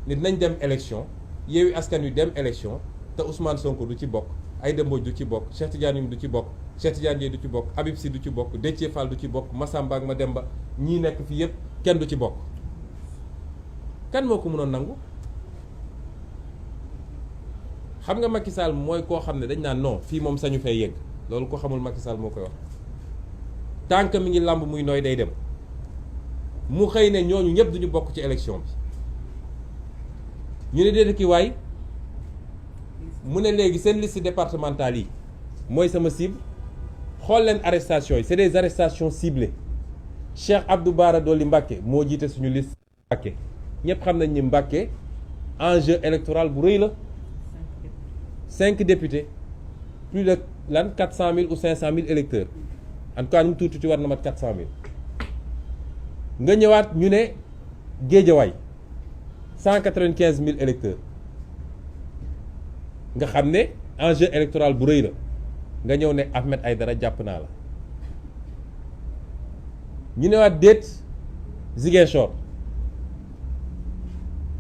nit nañ dem élection Yewwi Askan Wi dem élection te Ousmane Sonko du ci bokk Aïda Mbodj du ci bokk Cheikh Tidiane Youm du ci bokk Cheikh Tidiane Dièye du ci bokk Habib Sy du ci bokk Déthié Fall du ci bokk Massamba ak Mademba ñii nekk fii yépp kenn du ci bokk kan moo ko mënoon nangu xam nga Macky Sall mooy koo xam ne dañ naan non fii moom sañu fay yegg loolu ko xamul Macky Sall moo koy wax tant que mi ngi làmb muy nooy day dem mu xëy ne ñooñu ñëpp duñu bokk ci élection bi ñu ne déedéet ki waay mu ne léegi seen liste départementale yi mooy sama cible xool leen arrestation yi c'est des arrestations ciblées Cheikh Abdou Bara Dolly Mbacké moo jiite suñu liste Mbacké ñëpp xam nañ ni Mbacké enjeu électoral bu rëy la 5 députés plus de 400 000 ou 500 000 électeurs en tout cas ñu tuuti ci war na mat 400 000 nga ñëwaat ñu ne Guédiawaye 195 000 électeurs nga xam ne enjeu électoral bu rëy la nga ñëw ne Ahmed Aïdara jàpp naa la ñu newaat déet Ziguinchor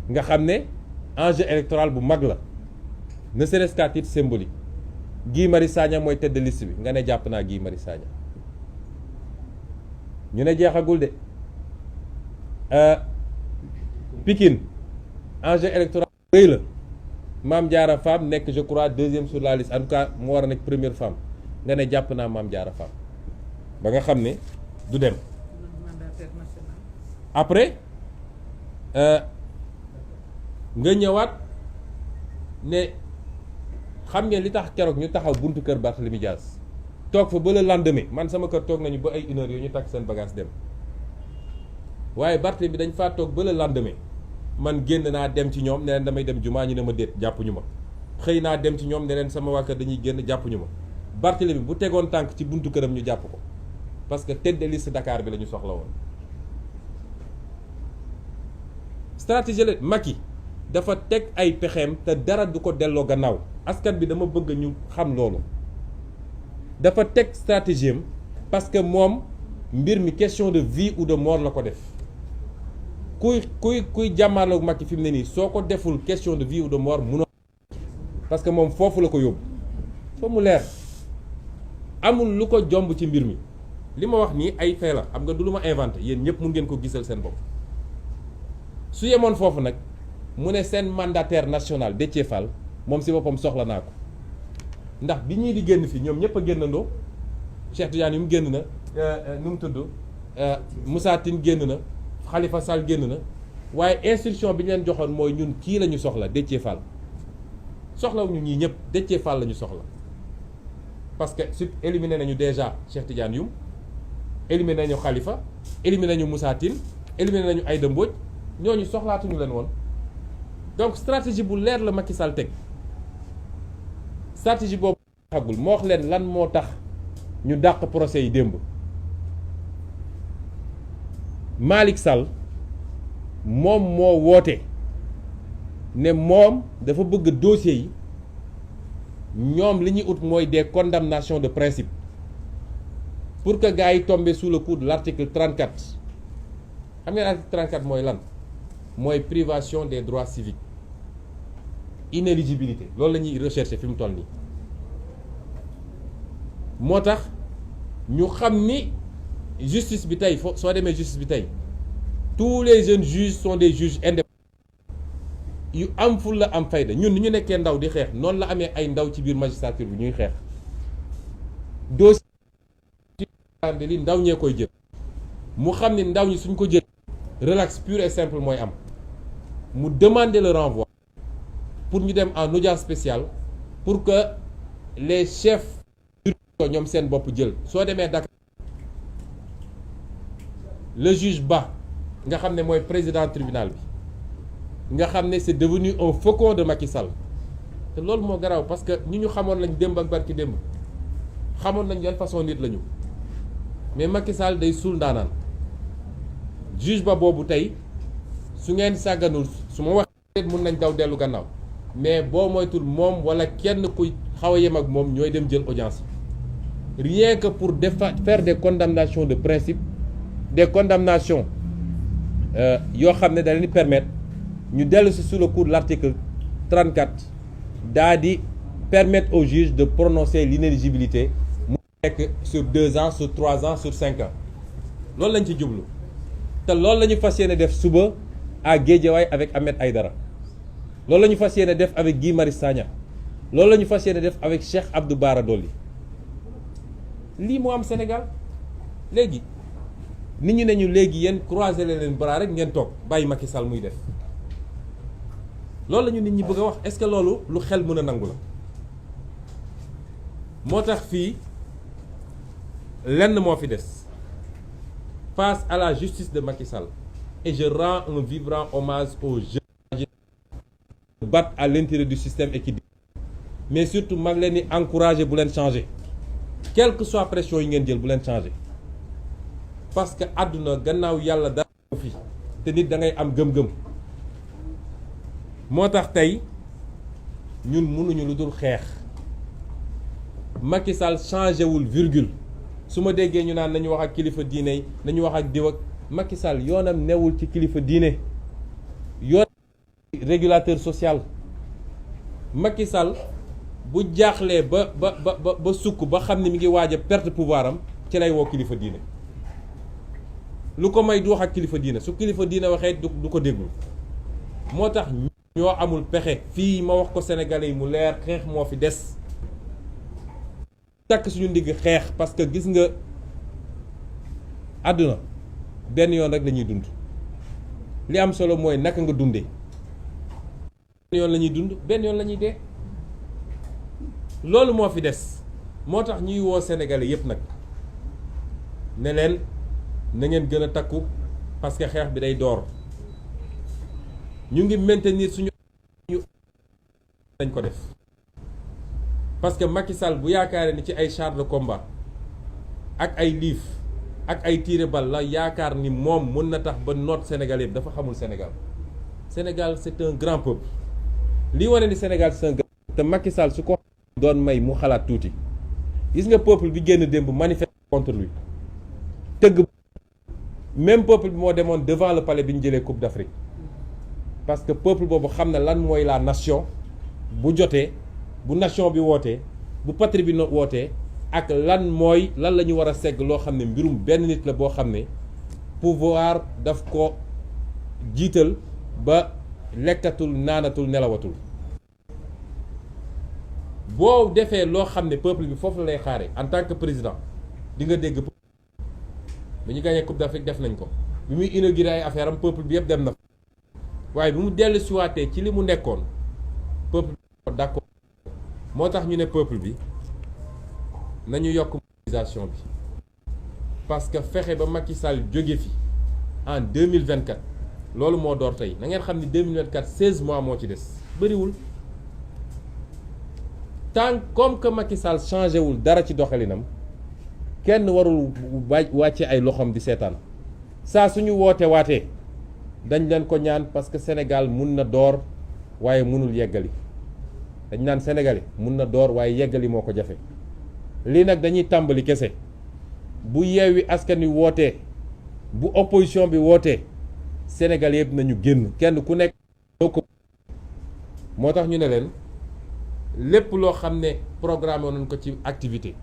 nga xam ne enjeu électoral bu mag la ne serait-ce qu'à titre symbolique Guy Marius Sagna mooy tête de liste bi nga ne jàpp naa Guy Marius Sagna ñu ne jeexagul de Pikine enjeu électoral bu rëy la Mame Diarra Fam nekk je crois deuxième sur la liste en tout cas mu war a nekk première femme nga ne jàpp naa Mame Diarra Fam ba nga xam ne du dem après nga ñëwaat ne xam ngeen li tax keroog ñu taxaw buntu kër Barthélémy Dias toog fa ba le lendemain man sama kër toog nañu ba ay 1 heure yooyu ñu takk seen bagage dem waaye Barthélémy dañ faa toog ba le lendemain man génn naa dem ci ñoom ne leen damay dem jumaa ñu ne ma déet jàppuñu ma xëy naa dem ci ñoom ne leen sama waa kër dañuy génn jàppuñu ma Barthélémy bu tegoon tànk ci buntu këram ñu jàpp ko parce que tête de liste Dakar bi la ñu soxla woon stratégie la Macky dafa teg ay pexeem te dara du ko delloo gannaaw askan bi dama bëgg ñu xam loolu dafa teg stratégie am parce que moom mbir mi question de vie ou de mort la ko def kuy jàmmaarloog Macky fi mu ne nii soo ko deful question de vie ou de mort munoo parce que moom foofu la ko yóbbu fa mu leer amul lu ko jomb ci mbir mi li ma wax nii ay fait la xam nga du lu ma inventé yéen ñëpp mun ngeen ko gisal seen bopp su yemoon foofu nag mu ne seen mandataire national Déthié Fall moom si boppam soxla naa ko ndax bi ñii di génn fii ñoom ñëpp a génnandoo Cheikh Tidiane yu mu génn na nu mu tudd Moussa Tine génn na Khalifa Sall génn na waaye instruction bi ñu leen joxoon mooy ñun kii la ñu soxla Déthié Fall soxlawuñu ñii ñëpp Déthié Fall la ñu soxla parce que su éliminé nañu déjà Cheikh Tidiane Youm éliminé nañu Khalifa éliminé nañu Moussa Tine éliminé nañu Aïda Mbodj ñooñu soxlaatuñu leen woon donc stratégie bu leer la Macky Sall teg stratégie boobu xagul moo wax leen lan moo tax ñu dàq procès yi démb Malick Sall moom moo woote ne moom dafa bëgg dossier yi ñoom li ñuy ut mooy des condamnations de principe pour que gars yi tombé sous le coup de l'article 34 xam ngeen article 34 mooy lan mooy privation des droits civiques inéligibilité loolu la ñuy rechercher fi mu toll nii moo tax ñu xam ni justice bi tey soo demee justice bi tey tous les jeunes juges sont des juges indépendants yu am ful la am fayda ñun ni ñu nekkee ndaw di xeex noonu la amee ay ndaw ci biir magistrature bi ñuy xeex dossier li ndaw ñee koy jël mu xam ni ndaw ñi suñ ko jël relax pur et simple mooy am mu demander le renvoi pour ñu dem en audience spéciale pour que les chefs ñoom seen bopp jël soo demee Dakar le juge Ba nga xam ne mooy président tribunal bi nga xam ne c'est devenu un faucon de Macky Sall te loolu moo garaaw parce que ñu xamoon lañ démb ak barki démb xamoon nañ yan façon nit lañu mais Macky Sall day suul ndaanaan juge Ba boobu tey su ngeen sàgganul su ma waxee mun nañ daw dellu gannaaw mais boo moytul moom wala kenn kuy xaw a yem ak moom ñooy dem jël audience rien que pour faire des condamnations de principe des condamnations yoo xam ne da leen di permettre ñu dellu si sous le coup de l'article 34 daa di permettre au juge de prononcer l'inéligibilité mu nekk sur 2 ans sur 3 ans sur 5 ans loolu lañ ci jublu te loolu la ñu fas yéene def suba à Guédiawaye avec Ahmed Aïdara loolu la ñu fas yéene def avec Guy Marius Sagna loolu la ñu fas yéene def avec Cheikh Abdou Bara Dolly lii moo am Sénégal léegi nit ñi ne ñu léegi yéen croiser leen bras rek ngeen toog bàyyi Macky Sall muy def loolu la ñu nit ñi bëgg a wax est-ce que loolu lu xel mën a nangu la moo tax fii lenn moo fi des face à la justice de Macky Sall et je rends un vibrant hommage aux jeunes qui se battent à l'intérieur du système et qui mais surtout mag leen di encourager bu leen changer quelle que soit pression yi ngeen jël bu leen changer parce que àdduna gannaaw yàlla dara fi te nit da ngay am gëm-gëm moo tax tey ñun mënuñu lu dul xeex Macky Sall changé wul virgule su ma déggee ñu naan nañu wax ak kilifa diine yi nañu wax ak diw ak Macky Sall yoonam newul ci kilifa diine yoon régulateur social Macky Sall bu jaaxlee ba sukk ba xam ne mi ngi waaj a perte pouvoir am ci lay woo kilifa diine lu ko may du wax ak kilifa diine su kilifa diine waxee du ko déggul moo tax ñoo amul pexe fii ma wax ko sénégalais yi mu leer xeex moo fi des takk suñu ndigg xeex parce que gis nga àdduna benn yoon rek la ñuy dund li am solo mooy naka nga dundee benn yoon la ñuy dund benn yoon la ñuy dee loolu moo fi des moo tax ñuy woo sénégalais yépp nag ne leen na ngeen gën a takku parce que xeex bi day door ñu ngi maintenir suñu dañ ko def parce que Macky Sall bu yaakaaree ni ci ay chars de combat ak ay liif ak ay tiré balle la yaakaar ni moom mën na tax ba noot Sénégal yëpp dafa xamul Sénégal Sénégal c'est un grand peuple lii wane ni Sénégal c'est un grand peuple te Macky Sall su ko doon may mu xalaat tuuti gis nga peuple bi génn démb manifester contre lui tëgg même peuple bi moo demoon devant le palais bi ñu jëlee Coupe d'Afrique parce que peuple boobu xam na lan mooy la nation bu jotee bu nation bi wootee bu patrie bi wootee ak lan mooy lan la ñu war a segg loo xam ne mbirum benn nit la boo xam ne pouvoir daf ko jiital ba lekkatul naanatul nelawatul boo defee loo xam ne peuple bi foofu la lay xaare en tant que président di nga dégg bi ñu gagné Coupe d'Afrique def nañ ko bi muy inauguré ay affaire am peuple bi yëpp dem na waaye bi mu dellu siwaatee ci li mu nekkoon peuple bi d'accord moo tax ñu ne peuple bi nañu yokk mobilisation bi parce que fexe ba Macky Sall jóge fi en 2024 loolu moo door tey na ngeen xam ni 2024 16 mois moo ci des bëriwul tant comme que Macky Sall changé wul dara ci doxalinam kenn warul wàcce ay loxoom di seetaan saa suñu waatee dañ leen ko ñaan parce que Sénégal mun na door waaye mënul yeggali dañ naan sénégalais mun na door waaye yeggali moo ko jafe lii nag dañuy tàmbali kese bu Yewwi Askan Wi wootee bu opposition bi wootee Sénégal yëpp nañu génn kenn ku nekk ko moo tax ñu ne leen lépp loo xam ne programme nañ ko ci activité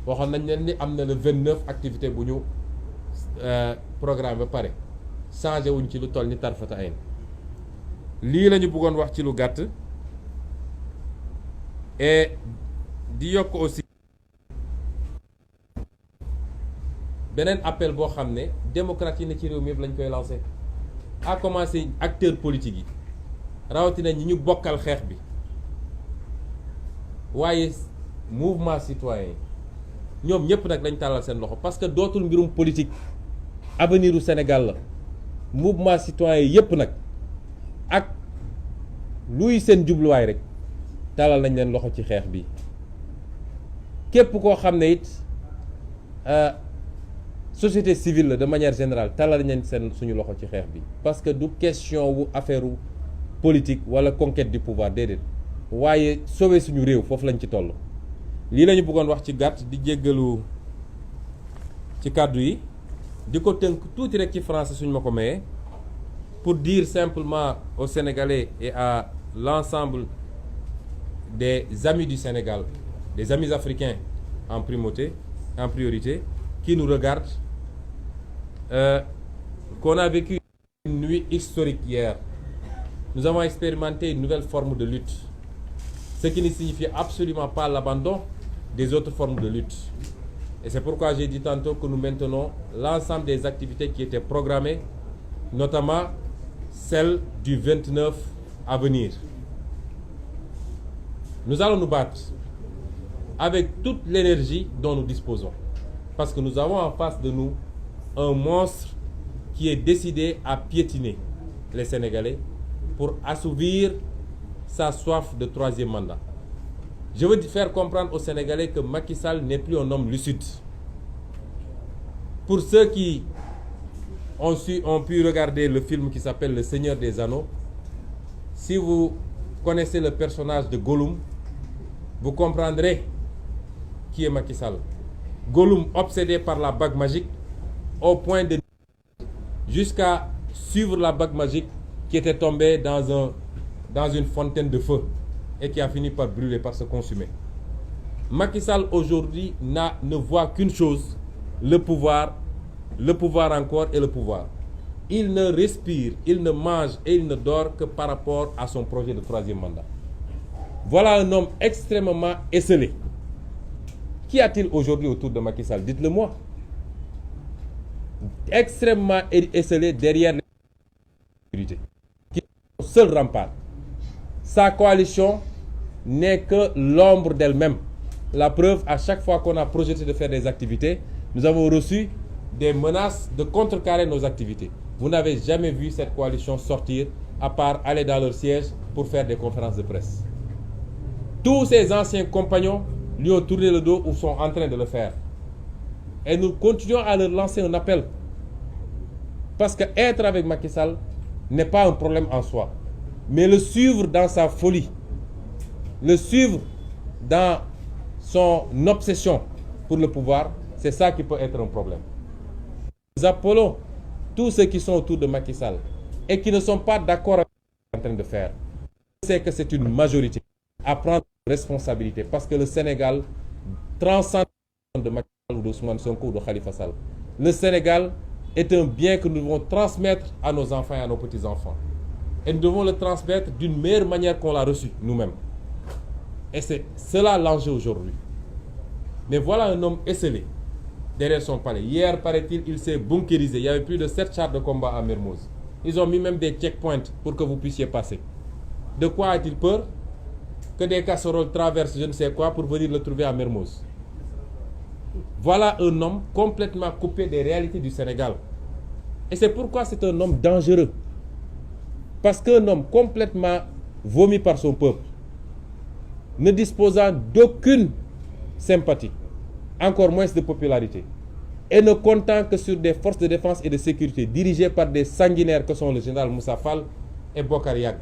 waxoon nañ leen ni am na le 29 activité bu ñu programme ba pare changé wuñ ci lu toll ni tarfata ayn lii la ñu bëggoon wax ci lu gàtt et di yokk aussi beneen appel boo xam ne démocrate yi ne ci réew mi yëpp lañ koy lancé à commencer acteurs politiques yi rawatina ñi ñu bokkal xeex bi waaye mouvement citoyen ñoom ñëpp nag lañ tàllal seen loxo parce que dootul mbirum politique avenir u Sénégal la mouvement citoyen yëpp nag ak luy seen jubluwaay rek tàllal nañ leen loxo ci xeex bi képp koo xam ne it société civile la de manière générale tàllal nañ seen suñu loxo ci xeex bi parce que du question wu affaire politique wala conquête du pouvoir déedéet waaye sauver suñu réew foofu lañ ci toll lii la ñu bëggoon wax ci gàtt di jéggalu ci kàddu yi di ko tënk tuuti rek ci français suñ ma ko mayee pour dire simplement aux Sénégalais et à l'ensemble des amis du Sénégal, des amis africains en priorité, qui nous regardent, qu'on a vécu une nuit historique hier. Nous avons expérimenté une nouvelle forme de lutte, ce qui ne signifie absolument pas l'abandon des autres formes de lutte. Et c'est pourquoi j'ai dit tantôt que nous maintenons l'ensemble des activités qui étaient programmées, notamment celle du 29 à venir. Nous allons nous battre avec toute l'énergie dont nous disposons. Parce que nous avons en face de nous un monstre qui est décidé à piétiner les Sénégalais pour assouvir sa soif de troisième mandat. Je veux faire comprendre aux Sénégalais que Macky Sall n'est plus un homme lucide. Pour ceux qui ont pu regarder le film qui s'appelle Le Seigneur des Anneaux, si vous connaissez le personnage de Gollum, vous comprendrez qui est Macky Sall. Gollum obsédé par la bague magique au point de jusqu'à suivre la bague magique qui était tombée dans une fontaine de feu et qui a fini par brûler, par se consumer. Macky Sall aujourd'hui ne voit qu'une chose, le pouvoir encore et le pouvoir. Il ne respire, il ne mange et il ne dort que par rapport à son projet de troisième mandat. Voilà un homme extrêmement esseulé. Qu'y a-t-il aujourd'hui autour de Macky Sall? Dites-le moi. Extrêmement esseulé derrière les sécurités, qui est son seul rempart. Sa coalition n'est que l'ombre d'elle-même. La preuve, à chaque fois qu'on a projeté de faire des activités, nous avons reçu des menaces de contrecarrer nos activités. Vous n'avez jamais vu cette coalition sortir, à part aller dans leur siège pour faire des conférences de presse. Tous ses anciens compagnons lui ont tourné le dos ou sont en train de le faire. Et nous continuons à leur lancer un appel. Parce que être avec Macky Sall n'est pas un problème en soi. Mais le suivre dans sa folie, le suivre dans son obsession pour le pouvoir, c'est ça qui peut être un problème. Nous appelons tous ceux qui sont autour de Macky Sall et qui ne sont pas d'accord avec ce qu'il est en train de faire. C'est que c'est une majorité à prendre responsabilité parce que le Sénégal transcende de Macky Sall ou d'Ousmane Sonko ou de Khalifa Sall. Le Sénégal est un bien que nous devons transmettre à nos enfants et à nos petits-enfants. Et nous devons le transmettre d'une meilleure manière qu'on l'a reçu nous-mêmes. Et c'est cela l'enjeu aujourd'hui. Mais voilà un homme esseulé derrière son palais. Hier, paraît-il, il s'est bunkérisé. Il y avait plus de 7 chars de combat à Mermoz. Ils ont mis même des checkpoints pour que vous puissiez passer. De quoi a-t-il peur? Que des casseroles traversent je ne sais quoi pour venir le trouver à Mermoz. Voilà un homme complètement coupé des réalités du Sénégal. Et c'est pourquoi c'est un homme dangereux. Parce qu'un homme complètement vomi par son peuple, ne disposant d'aucune sympathie, encore moins de popularité, et ne comptant que sur des forces de défense et de sécurité dirigées par des sanguinaires que sont le général Moussa Fall et Bokar Yag,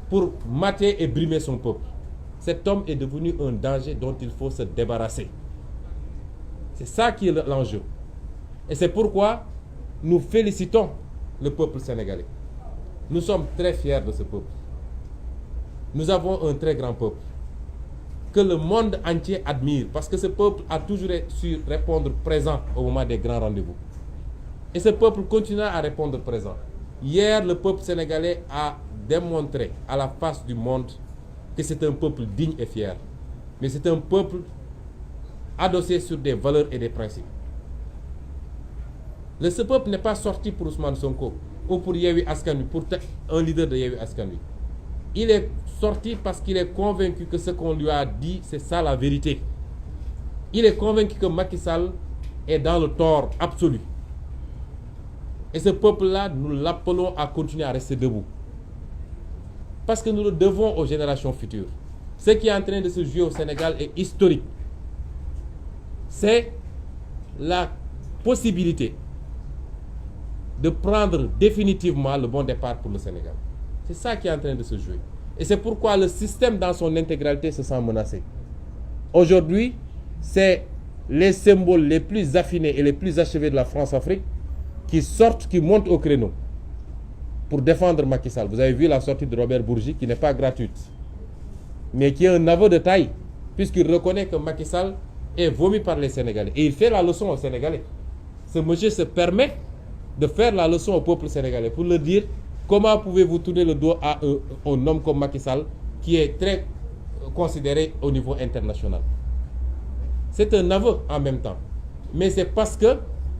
pour mater et brimer son peuple. Cet homme est devenu un danger dont il faut se débarrasser. C'est ça qui est l'enjeu. Et c'est pourquoi nous félicitons le peuple sénégalais. Nous sommes très fiers de ce peuple. Nous avons un très grand peuple que le monde entier admire parce que ce peuple a toujours su répondre présent au moment des grands rendez-vous. Et ce peuple continuera à répondre présent. Hier, le peuple sénégalais a démontré à la face du monde que c'est un peuple digne et fier. Mais c'est un peuple adossé sur des valeurs et des principes. Ce peuple n'est pas sorti pour Ousmane Sonko ou pour Yewwi Askan Wi, pour un leader de Yewwi Askan Wi. Il est sorti parce qu'il est convaincu que ce qu'on lui a dit, c'est ça la vérité. Il est convaincu que Macky Sall est dans le tort absolu. Et ce peuple-là, nous l'appelons à continuer à rester debout. Parce que nous le devons aux générations futures. Ce qui est en train de se jouer au Sénégal est historique. C'est la possibilité de prendre définitivement le bon départ pour le Sénégal. C'est ça qui est en train de se jouer. Et c'est pourquoi le système dans son intégralité se sent menacé. Aujourd'hui, c'est les symboles les plus affinés et les plus achevés de la France-Afrique qui sortent, qui montent au créneau pour défendre Macky Sall. Vous avez vu la sortie de Robert Bourgi qui n'est pas gratuite, mais qui est un aveu de taille, puisqu'il reconnaît que Macky Sall est vomi par les Sénégalais. Et il fait la leçon aux Sénégalais. Ce monsieur se permet de faire la leçon au peuple sénégalais pour leur dire comment pouvez-vous tourner le dos à un homme comme Macky Sall qui est très considéré au niveau international. C'est un aveu en même temps. Mais c'est parce que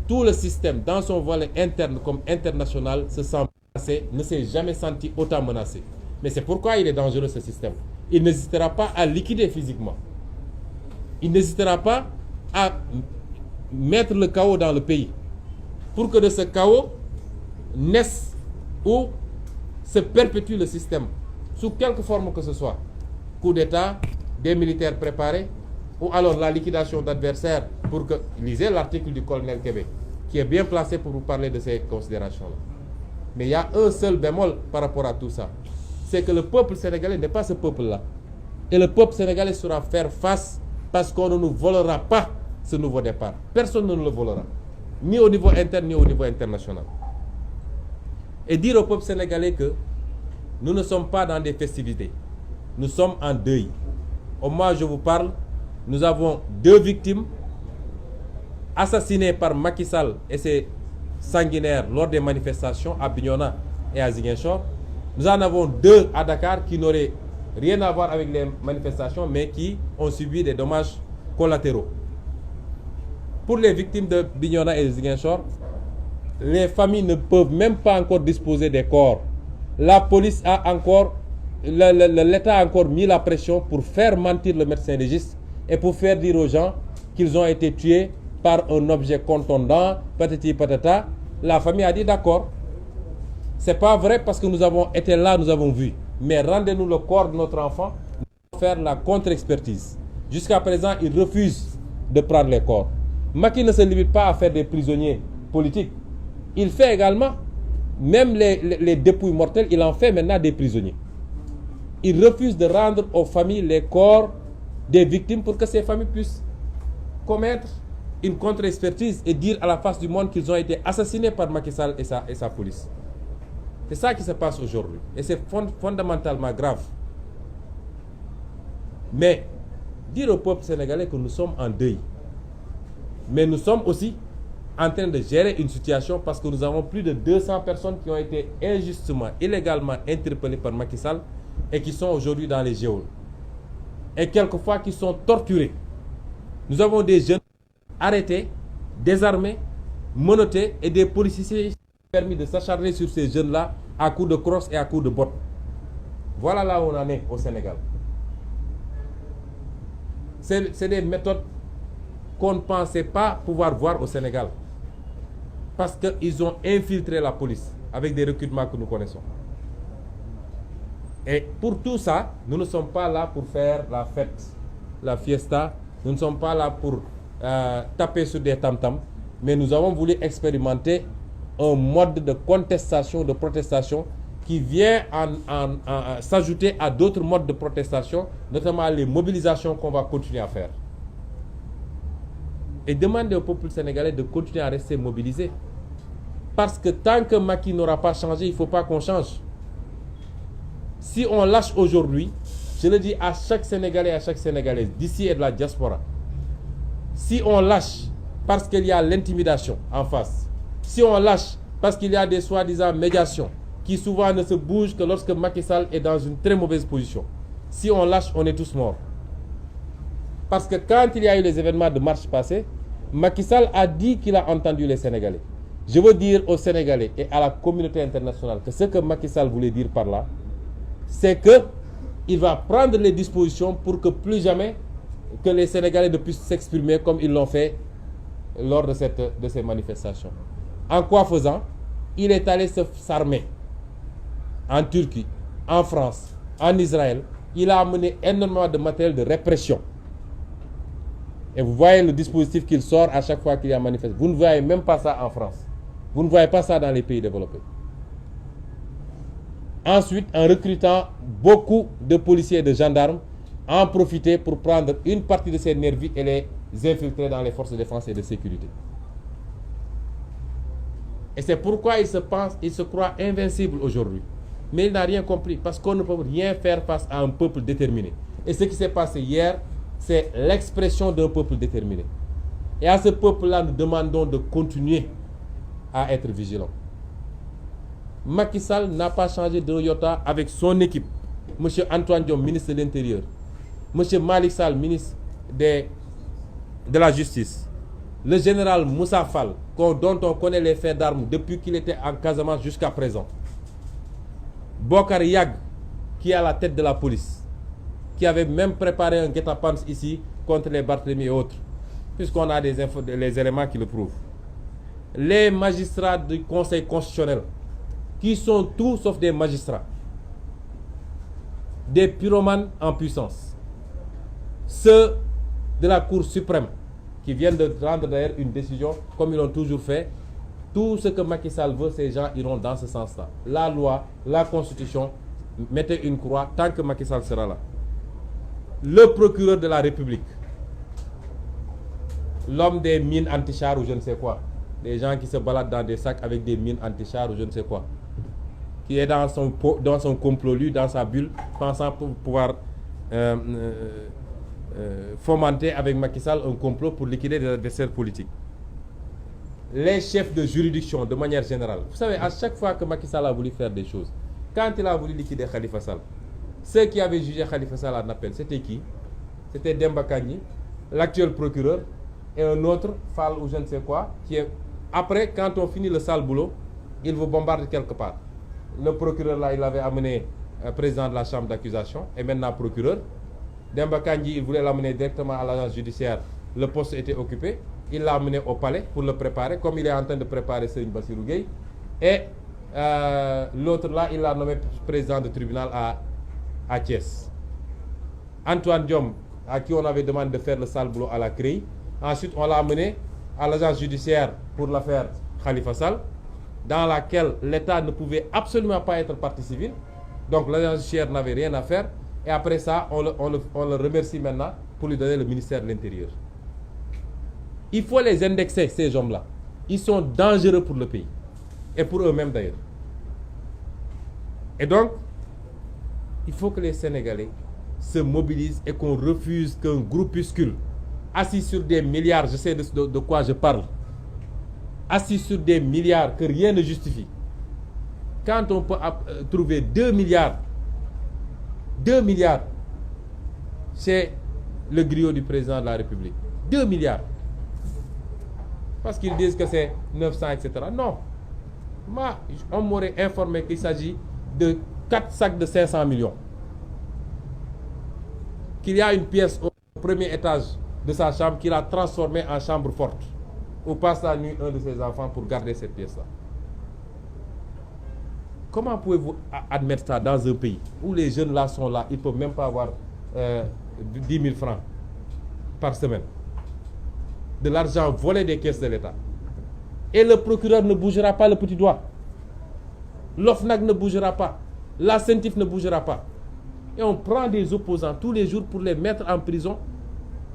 tout le système, dans son volet interne comme international, se sent menacé, ne s'est jamais senti autant menacé. Mais c'est pourquoi il est dangereux ce système. Il n'hésitera pas à liquider physiquement. Il n'hésitera pas à mettre le chaos dans le pays. Pour que de ce chaos naisse ou se perpétue le système, sous quelque forme que ce soit. Coup d'État, des militaires préparés, ou alors la liquidation d'adversaires pour que... Lisez l'article du colonel Kébé, qui est bien placé pour vous parler de ces considérations-là. Mais il y a un seul bémol par rapport à tout ça. C'est que le peuple sénégalais n'est pas ce peuple-là. Et le peuple sénégalais saura faire face parce qu'on ne nous volera pas ce nouveau départ. Personne ne nous le volera. Ni au niveau interne, ni au niveau international. Et dire au peuple sénégalais que nous ne sommes pas dans des festivités. Nous sommes en deuil. Au moment où je vous parle, nous avons 2 victimes assassinées par Macky Sall et ses sanguinaires lors des manifestations à Bignona et à Ziguinchor. Nous en avons 2 à Dakar qui n'auraient rien à voir avec les manifestations mais qui ont subi des dommages collatéraux. Pour les victimes de Bignona et de Ziguinchor, les familles ne peuvent même pas encore disposer des corps. La police a encore, l'État a encore mis la pression pour faire mentir le médecin légiste et pour faire dire aux gens qu'ils ont été tués par un objet contondant, patati patata. La famille a dit d'accord, c'est pas vrai parce que nous avons été là, nous avons vu. Mais rendez-nous le corps de notre enfant, nous allons faire la contre-expertise. Jusqu'à présent, ils refusent de prendre les corps. Macky ne se limite pas à faire des prisonniers politiques. Il fait également, même les dépouilles mortelles, il en fait maintenant des prisonniers. Il refuse de rendre aux familles les corps des victimes pour que ces familles puissent commettre une contre-expertise et dire à la face du monde qu'ils ont été assassinés par Macky Sall et sa police. C'est ça qui se passe aujourd'hui. Et c'est fondamentalement grave. Mais dire au peuple sénégalais que nous sommes en deuil. Mais nous sommes aussi en train de gérer une situation parce que nous avons plus de 200 personnes qui ont été injustement, illégalement interpellées par Macky Sall et qui sont aujourd'hui dans les geôles. Et quelquefois qui sont torturés. Nous avons des jeunes arrêtés, désarmés, menottés et des policiers permis de s'acharner sur ces jeunes-là à coups de crosse et à coups de bottes. Voilà là où on en est au Sénégal. C'est des méthodes qu'on ne pensait pas pouvoir voir au Sénégal. Parce qu'ils ont infiltré la police avec des recrutements que nous connaissons. Et pour tout ça, nous ne sommes pas là pour faire la fête, la fiesta. Nous ne sommes pas là pour taper sur des tam-tams. Mais nous avons voulu expérimenter un mode de contestation, de protestation qui vient s'ajouter à d'autres modes de protestation, notamment les mobilisations qu'on va continuer à faire. Et demander au peuple sénégalais de continuer à rester mobilisé. Parce que tant que Macky n'aura pas changé, il ne faut pas qu'on change. Si on lâche aujourd'hui, je le dis à chaque Sénégalais et à chaque Sénégalaise, d'ici et de la diaspora, si on lâche parce qu'il y a l'intimidation en face, si on lâche parce qu'il y a des soi-disant médiations qui souvent ne se bougent que lorsque Macky Sall est dans une très mauvaise position, si on lâche, on est tous morts. Parce que quand il y a eu les événements de mars passés, Macky Sall a dit qu'il a entendu les Sénégalais. Je veux dire aux Sénégalais et à la communauté internationale que ce que Macky Sall voulait dire par là, c'est qu'il va prendre les dispositions pour que plus jamais que les Sénégalais ne puissent s'exprimer comme ils l'ont fait lors de ces manifestations. En quoi faisant? Il est allé s'armer en Turquie, en France, en Israël. Il a amené énormément de matériel de répression. Et vous voyez le dispositif qu'il sort à chaque fois qu'il y a manifestation. Vous ne voyez même pas ça en France. Vous ne voyez pas ça dans les pays développés. Ensuite, en recrutant beaucoup de policiers et de gendarmes, en profiter pour prendre une partie de ces nervis et les infiltrer dans les forces de défense et de sécurité. Et c'est pourquoi il se croit invincible aujourd'hui. Mais il n'a rien compris, parce qu'on ne peut rien faire face à un peuple déterminé. Et ce qui s'est passé hier, c'est l'expression d'un peuple déterminé. Et à ce peuple-là, nous demandons de continuer à être vigilant. Macky Sall n'a pas changé d'un iota avec son équipe. M. Antoine Diome, ministre de l'Intérieur. M. Malick Sall, ministre de la Justice. Le général Moussa Fall, dont on connaît les faits d'armes depuis qu'il était en Casamance jusqu'à présent. Bokar Yag, qui est à la tête de la police, qui avait même préparé un guet-apens ici contre les Barthélemy et autres, puisqu'on a les éléments qui le prouvent. Les magistrats du Conseil constitutionnel, qui sont tous sauf des magistrats, des pyromanes en puissance, ceux de la Cour suprême, qui viennent de rendre d'ailleurs une décision, comme ils l'ont toujours fait. Tout ce que Macky Sall veut, ces gens iront dans ce sens-là. La loi, la Constitution, mettez une croix tant que Macky Sall sera là. Le procureur de la République, l'homme des mines anti-chars ou je ne sais quoi, des gens qui se baladent dans des sacs avec des mines anti-chars ou je ne sais quoi, qui est dans son complot, lui, dans sa bulle, pensant pouvoir fomenter avec Macky Sall un complot pour liquider des adversaires politiques. Les chefs de juridiction, de manière générale. Vous savez, à chaque fois que Macky Sall a voulu faire des choses, quand il a voulu liquider Khalifa Sall, ceux qui avaient jugé Khalifa Sall en appel, c'était qui? C'était Demba Kandji, l'actuel procureur, et un autre, Fall ou je ne sais quoi, qui est... Après, quand on finit le sale boulot, il vous bombarde quelque part. Le procureur, là, il avait amené président de la chambre d'accusation, et maintenant procureur. Demba Kandji, il voulait l'amener directement à l'agence judiciaire. Le poste était occupé. Il l'a amené au palais pour le préparer, comme il est en train de préparer Serigne Bassirou Gueye. Et l'autre là, il l'a nommé président du tribunal à Thiès. Antoine Diome, à qui on avait demandé de faire le sale boulot à la CREI. Ensuite, on l'a amené à l'agence judiciaire pour l'affaire Khalifa Sall, dans laquelle l'État ne pouvait absolument pas être partie civile. Donc l'agence judiciaire n'avait rien à faire. Et après ça, on le remercie maintenant pour lui donner le ministère de l'Intérieur. Il faut les indexer, ces hommes-là. Ils sont dangereux pour le pays. Et pour eux-mêmes d'ailleurs. Et donc, il faut que les Sénégalais se mobilisent et qu'on refuse qu'un groupuscule assis sur des milliards, je sais de quoi je parle, assis sur des milliards que rien ne justifie. Quand on peut trouver 2 milliards chez le griot du président de la République. 2 milliards. Parce qu'ils disent que c'est 900, etc. Non. Moi, on m'aurait informé qu'il s'agit de 4 sacs de 500 millions. Qu'il y a une pièce au premier étage de sa chambre qu'il a transformée en chambre forte, où passe la nuit un de ses enfants pour garder cette pièce-là. Comment pouvez-vous admettre ça dans un pays où les jeunes là sont là, ils ne peuvent même pas avoir 10 000 francs par semaine, de l'argent volé des caisses de l'État. Et le procureur ne bougera pas le petit doigt. L'OFNAC ne bougera pas. La CENTIF ne bougera pas. Et on prend des opposants tous les jours pour les mettre en prison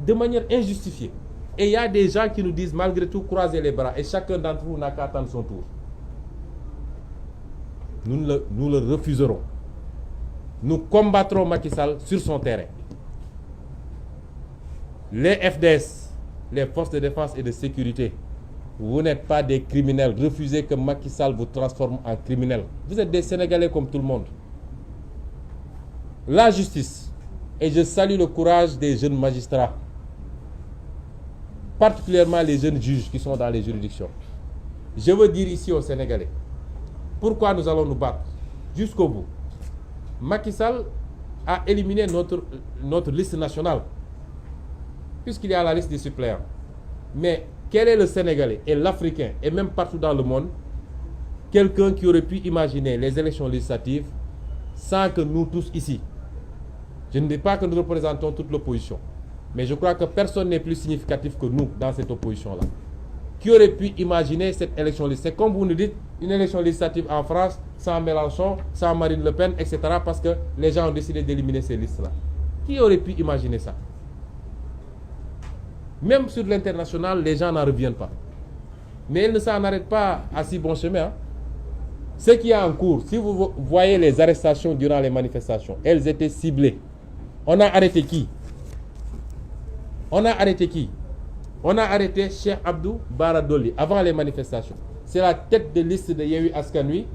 de manière injustifiée. Et il y a des gens qui nous disent malgré tout croisez les bras et chacun d'entre vous n'a qu'à attendre son tour. Nous le refuserons. Nous combattrons Macky Sall sur son terrain. Les FDS, les forces de défense et de sécurité, vous n'êtes pas des criminels. Refusez que Macky Sall vous transforme en criminel. Vous êtes des Sénégalais comme tout le monde. La justice, et je salue le courage des jeunes magistrats, particulièrement les jeunes juges qui sont dans les juridictions. Je veux dire ici aux Sénégalais, pourquoi nous allons nous battre jusqu'au bout. Macky Sall a éliminé notre liste nationale, puisqu'il y a la liste des suppléants. Mais quel est le Sénégalais et l'Africain, et même partout dans le monde, quelqu'un qui aurait pu imaginer les élections législatives sans que nous tous ici, je ne dis pas que nous représentons toute l'opposition, mais je crois que personne n'est plus significatif que nous dans cette opposition-là, qui aurait pu imaginer cette élection législative. C'est comme vous nous dites, une élection législative en France, sans Mélenchon, sans Marine Le Pen, etc., parce que les gens ont décidé d'éliminer ces listes-là. Qui aurait pu imaginer ça? Même sur l'international, les gens n'en reviennent pas. Mais ils ne s'en arrêtent pas à si bon chemin. Hein. Ce qui est en cours, si vous voyez les arrestations durant les manifestations, elles étaient ciblées. On a arrêté qui? On a arrêté Cheikh Abdou Bara Dolly avant les manifestations. C'est la tête de liste de Yewwi Askan Wi,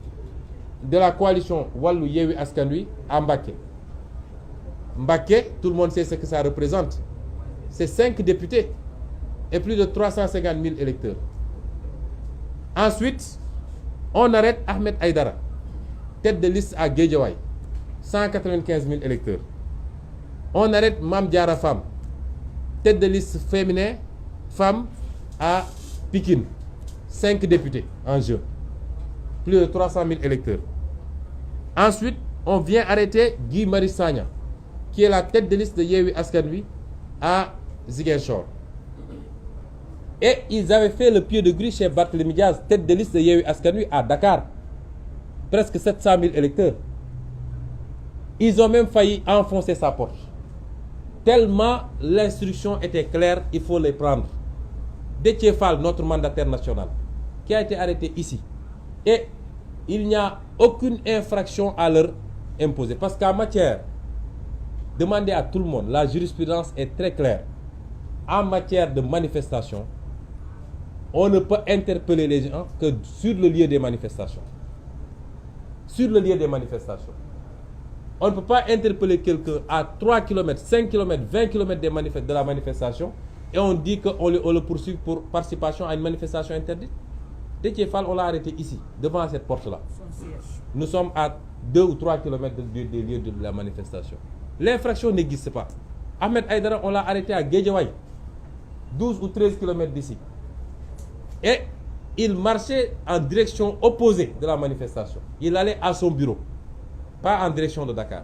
de la coalition Wallu Yewwi Askan Wi à Mbacké. Mbacké, tout le monde sait ce que ça représente. C'est 5 députés et plus de 350 000 électeurs. Ensuite, on arrête Ahmed Aïdara, tête de liste à Guédiawaye, 195 000 électeurs. On arrête Mame Diarra Fam, tête de liste féminin, femme à Pikine, 5 députés en jeu, plus de 300 000 électeurs. Ensuite, on vient arrêter Guy Marius Sagna, qui est la tête de liste de Yewwi Askan Wi à Ziguinchor. Et ils avaient fait le pied de grue chez Barthélémy Diaz, tête de liste de Yewwi Askan Wi à Dakar, presque 700 000 électeurs. Ils ont même failli enfoncer sa porte. Tellement l'instruction était claire, il faut les prendre. Déthié Fall, notre mandataire national, qui a été arrêté ici. Et il n'y a aucune infraction à leur imposer. Parce qu'en matière, demandez à tout le monde, la jurisprudence est très claire. En matière de manifestation, on ne peut interpeller les gens que sur le lieu des manifestations. Sur le lieu des manifestations. On ne peut pas interpeller quelqu'un à 3 km, 5 km, 20 km de la manifestation et on dit qu'on le poursuit pour participation à une manifestation interdite. Déthié Fall, on l'a arrêté ici, devant cette porte-là. Nous sommes à 2 ou 3 km des lieux de la manifestation. L'infraction n'existe pas. Ahmed Aïdara, on l'a arrêté à Guédiawaye, 12 ou 13 km d'ici. Et il marchait en direction opposée de la manifestation. Il allait à son bureau, pas en direction de Dakar.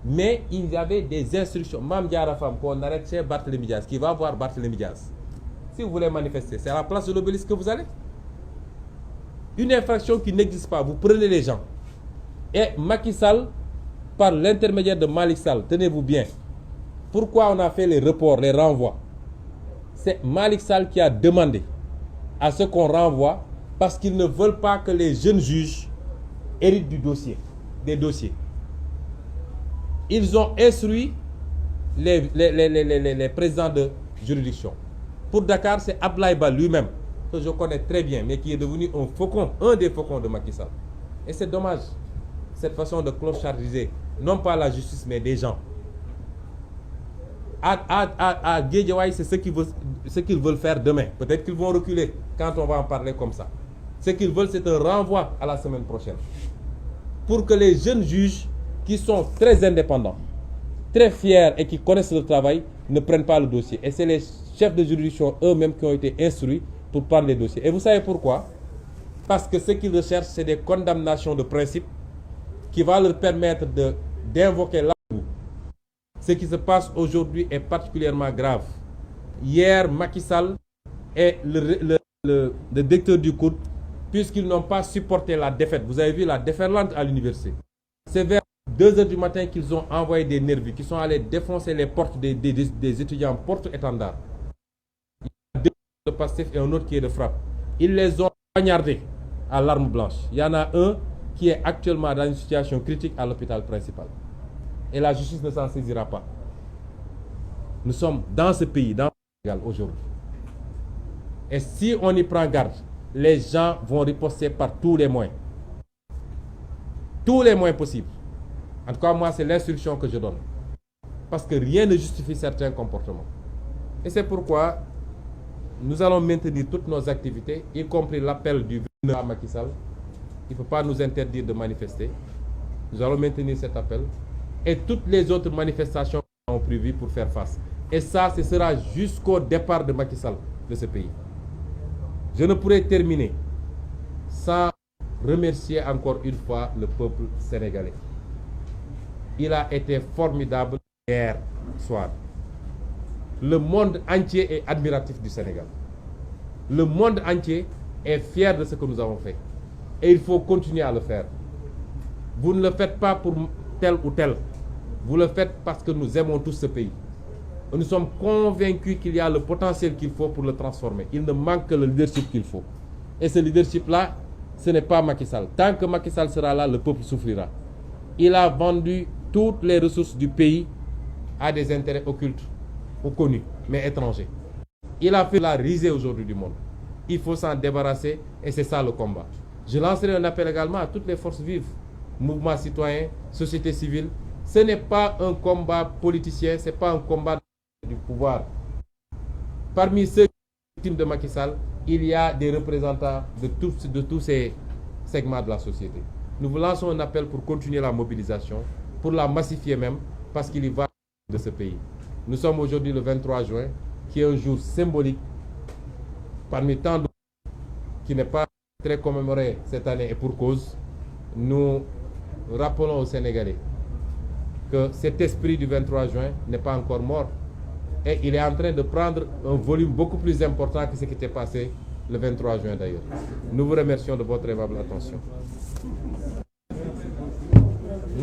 Mais il y avait des instructions. Mame Diarra Fam, qu'on arrête chez Barthélémy Diaz, qui va voir Barthélémy Diaz. Si vous voulez manifester, c'est à la place de l'Obélisque que vous allez. Une infraction qui n'existe pas, vous prenez les gens. Et Macky Sall, par l'intermédiaire de Malick Sall, tenez-vous bien, pourquoi on a fait les reports, les renvois? C'est Malick Sall qui a demandé à ce qu'on renvoie parce qu'ils ne veulent pas que les jeunes juges héritent des dossiers. Ils ont instruit les présidents de juridiction. Pour Dakar, c'est Abdoulaye Ba lui-même, que je connais très bien, mais qui est devenu un des faucons de Macky Sall. Et c'est dommage, cette façon de clochardiser, non pas la justice, mais des gens. À Guédiawaye, c'est ce qu'ils veulent faire demain. Peut-être qu'ils vont reculer quand on va en parler comme ça. Ce qu'ils veulent, c'est un renvoi à la semaine prochaine. Pour que les jeunes juges, qui sont très indépendants, très fiers et qui connaissent le travail, ne prennent pas le dossier. Et c'est les chefs de juridiction eux-mêmes qui ont été instruits pour prendre les dossiers. Et vous savez pourquoi? Parce que ce qu'ils recherchent, c'est des condamnations de principe qui vont leur permettre d'invoquer la. Ce qui se passe aujourd'hui est particulièrement grave. Hier, Macky Sall est le directeur du COUD, puisqu'ils n'ont pas supporté la défaite. Vous avez vu la déferlante à l'université. C'est vers 2 h du matin qu'ils ont envoyé des nervis, qui sont allés défoncer les portes des étudiants porte-étendard. Il y a 2 de Pastef et un autre qui est de frappe. Ils les ont poignardés à l'arme blanche. Il y en a un qui est actuellement dans une situation critique à l'hôpital principal. Et la justice ne s'en saisira pas. Nous sommes dans ce pays, dans le Sénégal aujourd'hui. Et si on y prend garde, les gens vont riposter par tous les moyens. Tous les moyens possibles. En tout cas, moi, c'est l'instruction que je donne. Parce que rien ne justifie certains comportements. Et c'est pourquoi nous allons maintenir toutes nos activités, y compris l'appel du 29 à Macky Sall. Il ne faut pas nous interdire de manifester. Nous allons maintenir cet appel. Et toutes les autres manifestations sont prévues pour faire face. Et ça, ce sera jusqu'au départ de Macky Sall de ce pays. Je ne pourrais terminer sans remercier encore une fois le peuple sénégalais. Il a été formidable hier soir. Le monde entier est admiratif du Sénégal. Le monde entier est fier de ce que nous avons fait. Et il faut continuer à le faire. Vous ne le faites pas pour tel ou tel. Vous le faites parce que nous aimons tous ce pays. Nous sommes convaincus qu'il y a le potentiel qu'il faut pour le transformer. Il ne manque que le leadership qu'il faut. Et ce leadership-là, ce n'est pas Macky Sall. Tant que Macky Sall sera là, le peuple souffrira. Il a vendu toutes les ressources du pays à des intérêts occultes ou connus, mais étrangers. Il a fait la risée aujourd'hui du monde. Il faut s'en débarrasser et c'est ça le combat. Je lancerai un appel également à toutes les forces vives, mouvements citoyens, société civile. Ce n'est pas un combat politicien, ce n'est pas un combat du pouvoir. Parmi ceux qui sont victimes de Macky Sall, il y a des représentants de tous ces segments de la société. Nous vous lançons un appel pour continuer la mobilisation, pour la massifier même, parce qu'il y va de ce pays. Nous sommes aujourd'hui le 23 juin, qui est un jour symbolique, parmi tant d'autres, qui n'est pas très commémoré cette année et pour cause. Nous rappelons aux Sénégalais que cet esprit du 23 juin n'est pas encore mort. Et il est en train de prendre un volume beaucoup plus important que ce qui était passé le 23 juin d'ailleurs. Nous vous remercions de votre aimable attention.